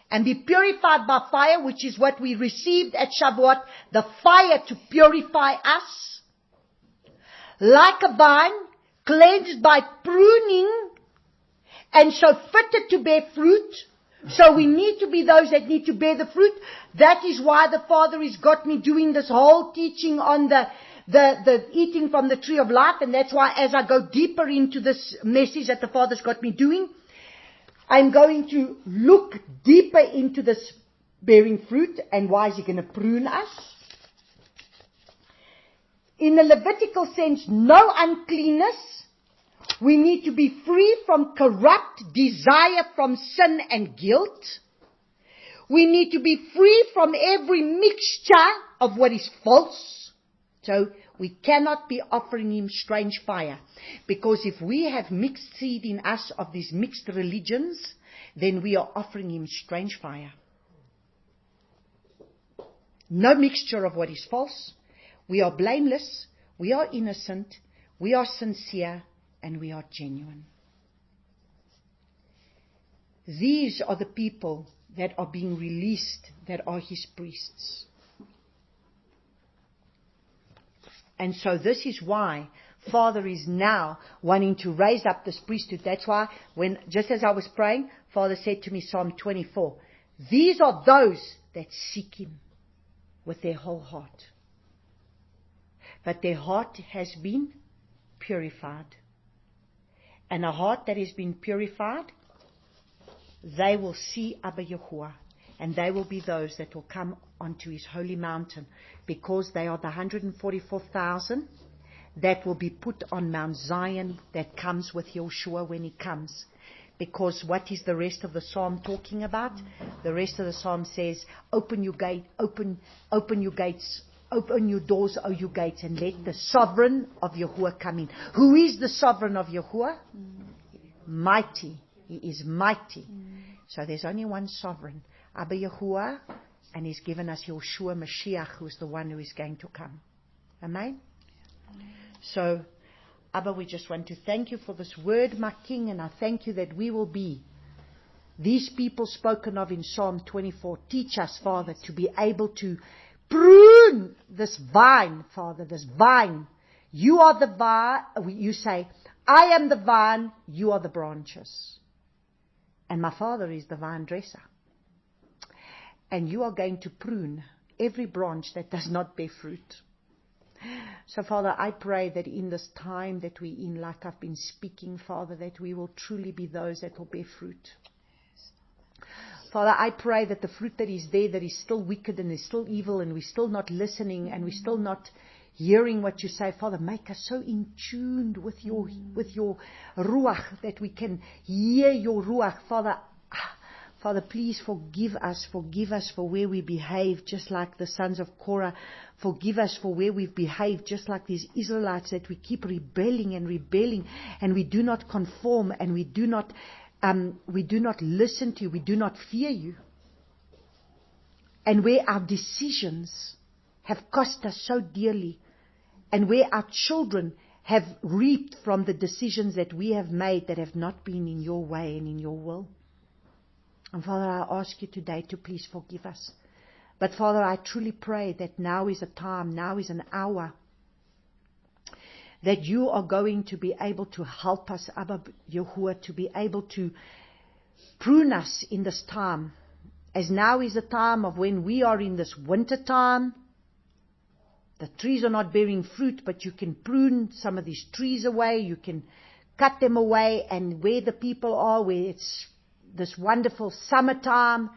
and be purified by fire, which is what we received at Shavuot, the fire to purify us. Like a vine, cleansed by pruning, and so fitted to bear fruit. So we need to be those that need to bear the fruit. That is why the Father has got me doing this whole teaching on the eating from the tree of life. And that's why as I go deeper into this message that the Father's got me doing, I'm going to look deeper into this bearing fruit and why is He going to prune us. in a Levitical sense, no uncleanness. We need to be free from corrupt desire from sin and guilt. We need to be free from every mixture of what is false. So we cannot be offering him strange fire. Because if we have mixed seed in us of these mixed religions, then we are offering him strange fire. No mixture of what is false. We are blameless. We are innocent. We are sincere. And we are genuine. These are the people that are being released, that are his priests. And so this is why Father is now wanting to raise up this priesthood. That's why just as I was praying, Father said to me, Psalm 24, these are those that seek him with their whole heart. But their heart has been purified. And a heart that has been purified, they will see ABBA YAH. And they will be those that will come onto his holy mountain, because they are the 144,000 that will be put on Mount Zion, that comes with Yeshua when he comes. Because what is the rest of the psalm talking about? The rest of the psalm says, open your gate, open your gates, open your doors, O you gates, and let the sovereign of Yahuwah come in. Who is the sovereign of Yahuwah? Mighty. He is mighty. So there's only one sovereign, ABBA YAH, and he's given us Yeshua Mashiach, who is the one who is going to come. Amen? So, Abba, we just want to thank you for this word, my King, and I thank you that we will be these people spoken of in Psalm 24. Teach us, Father, to be able to prune this vine, Father, this vine. You are the vine. You say, I am the vine, you are the branches. And my Father is the vine dresser. And you are going to prune every branch that does not bear fruit. So, Father, I pray that in this time that we're in, like I've been speaking, Father, that we will truly be those that will bear fruit. Father, I pray that the fruit that is there, that is still wicked and is still evil, and we're still not listening and we're still not hearing what you say, Father, make us so in tune with your ruach, that we can hear your ruach. Father, please forgive us for where we behave just like the sons of Korah. Forgive us for where we've behaved just like these Israelites, that we keep rebelling, and we do not conform, and we do not listen to you, we do not fear you. And where our decisions have cost us so dearly, and where our children have reaped from the decisions that we have made that have not been in your way and in your will. And Father, I ask you today to please forgive us. But Father, I truly pray that now is a time, now is an hour, that you are going to be able to help us, Abba Yahuwah, to be able to prune us in this time. As now is a time of when we are in this winter time. The trees are not bearing fruit, but you can prune some of these trees away. You can cut them away, and where the people are, where it's this wonderful summertime,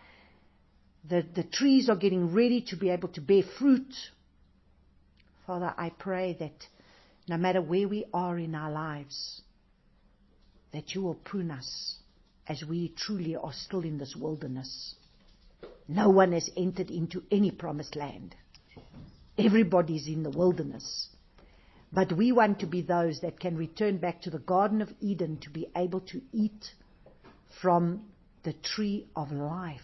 the trees are getting ready to be able to bear fruit. Father, I pray that no matter where we are in our lives, that you will prune us as we truly are still in this wilderness. No one has entered into any promised land. Everybody's in the wilderness. But we want to be those that can return back to the Garden of Eden, to be able to eat from the tree of life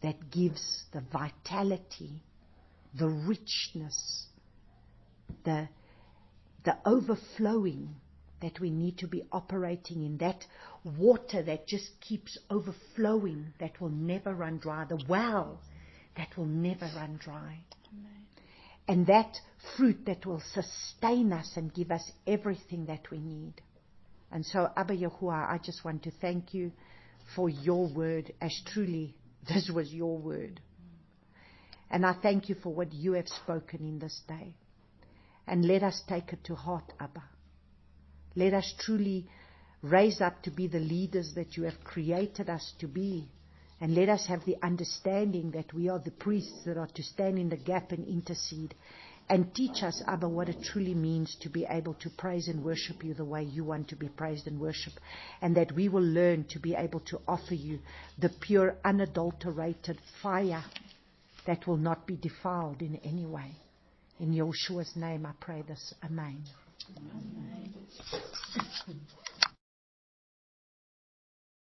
that gives the vitality, the richness, the overflowing that we need to be operating in, that water that just keeps overflowing, that will never run dry, the well that will never run dry. Amen. And that fruit that will sustain us and give us everything that we need. And so, Abba Yahuwah, I just want to thank you for your word, as truly this was your word. And I thank you for what you have spoken in this day. And let us take it to heart, Abba. Let us truly raise up to be the leaders that you have created us to be. And let us have the understanding that we are the priests that are to stand in the gap and intercede. And teach us, Abba, what it truly means to be able to praise and worship you the way you want to be praised and worshipped. And that we will learn to be able to offer you the pure, unadulterated fire that will not be defiled in any way. In Yeshua's name I pray this. Amen. Amen.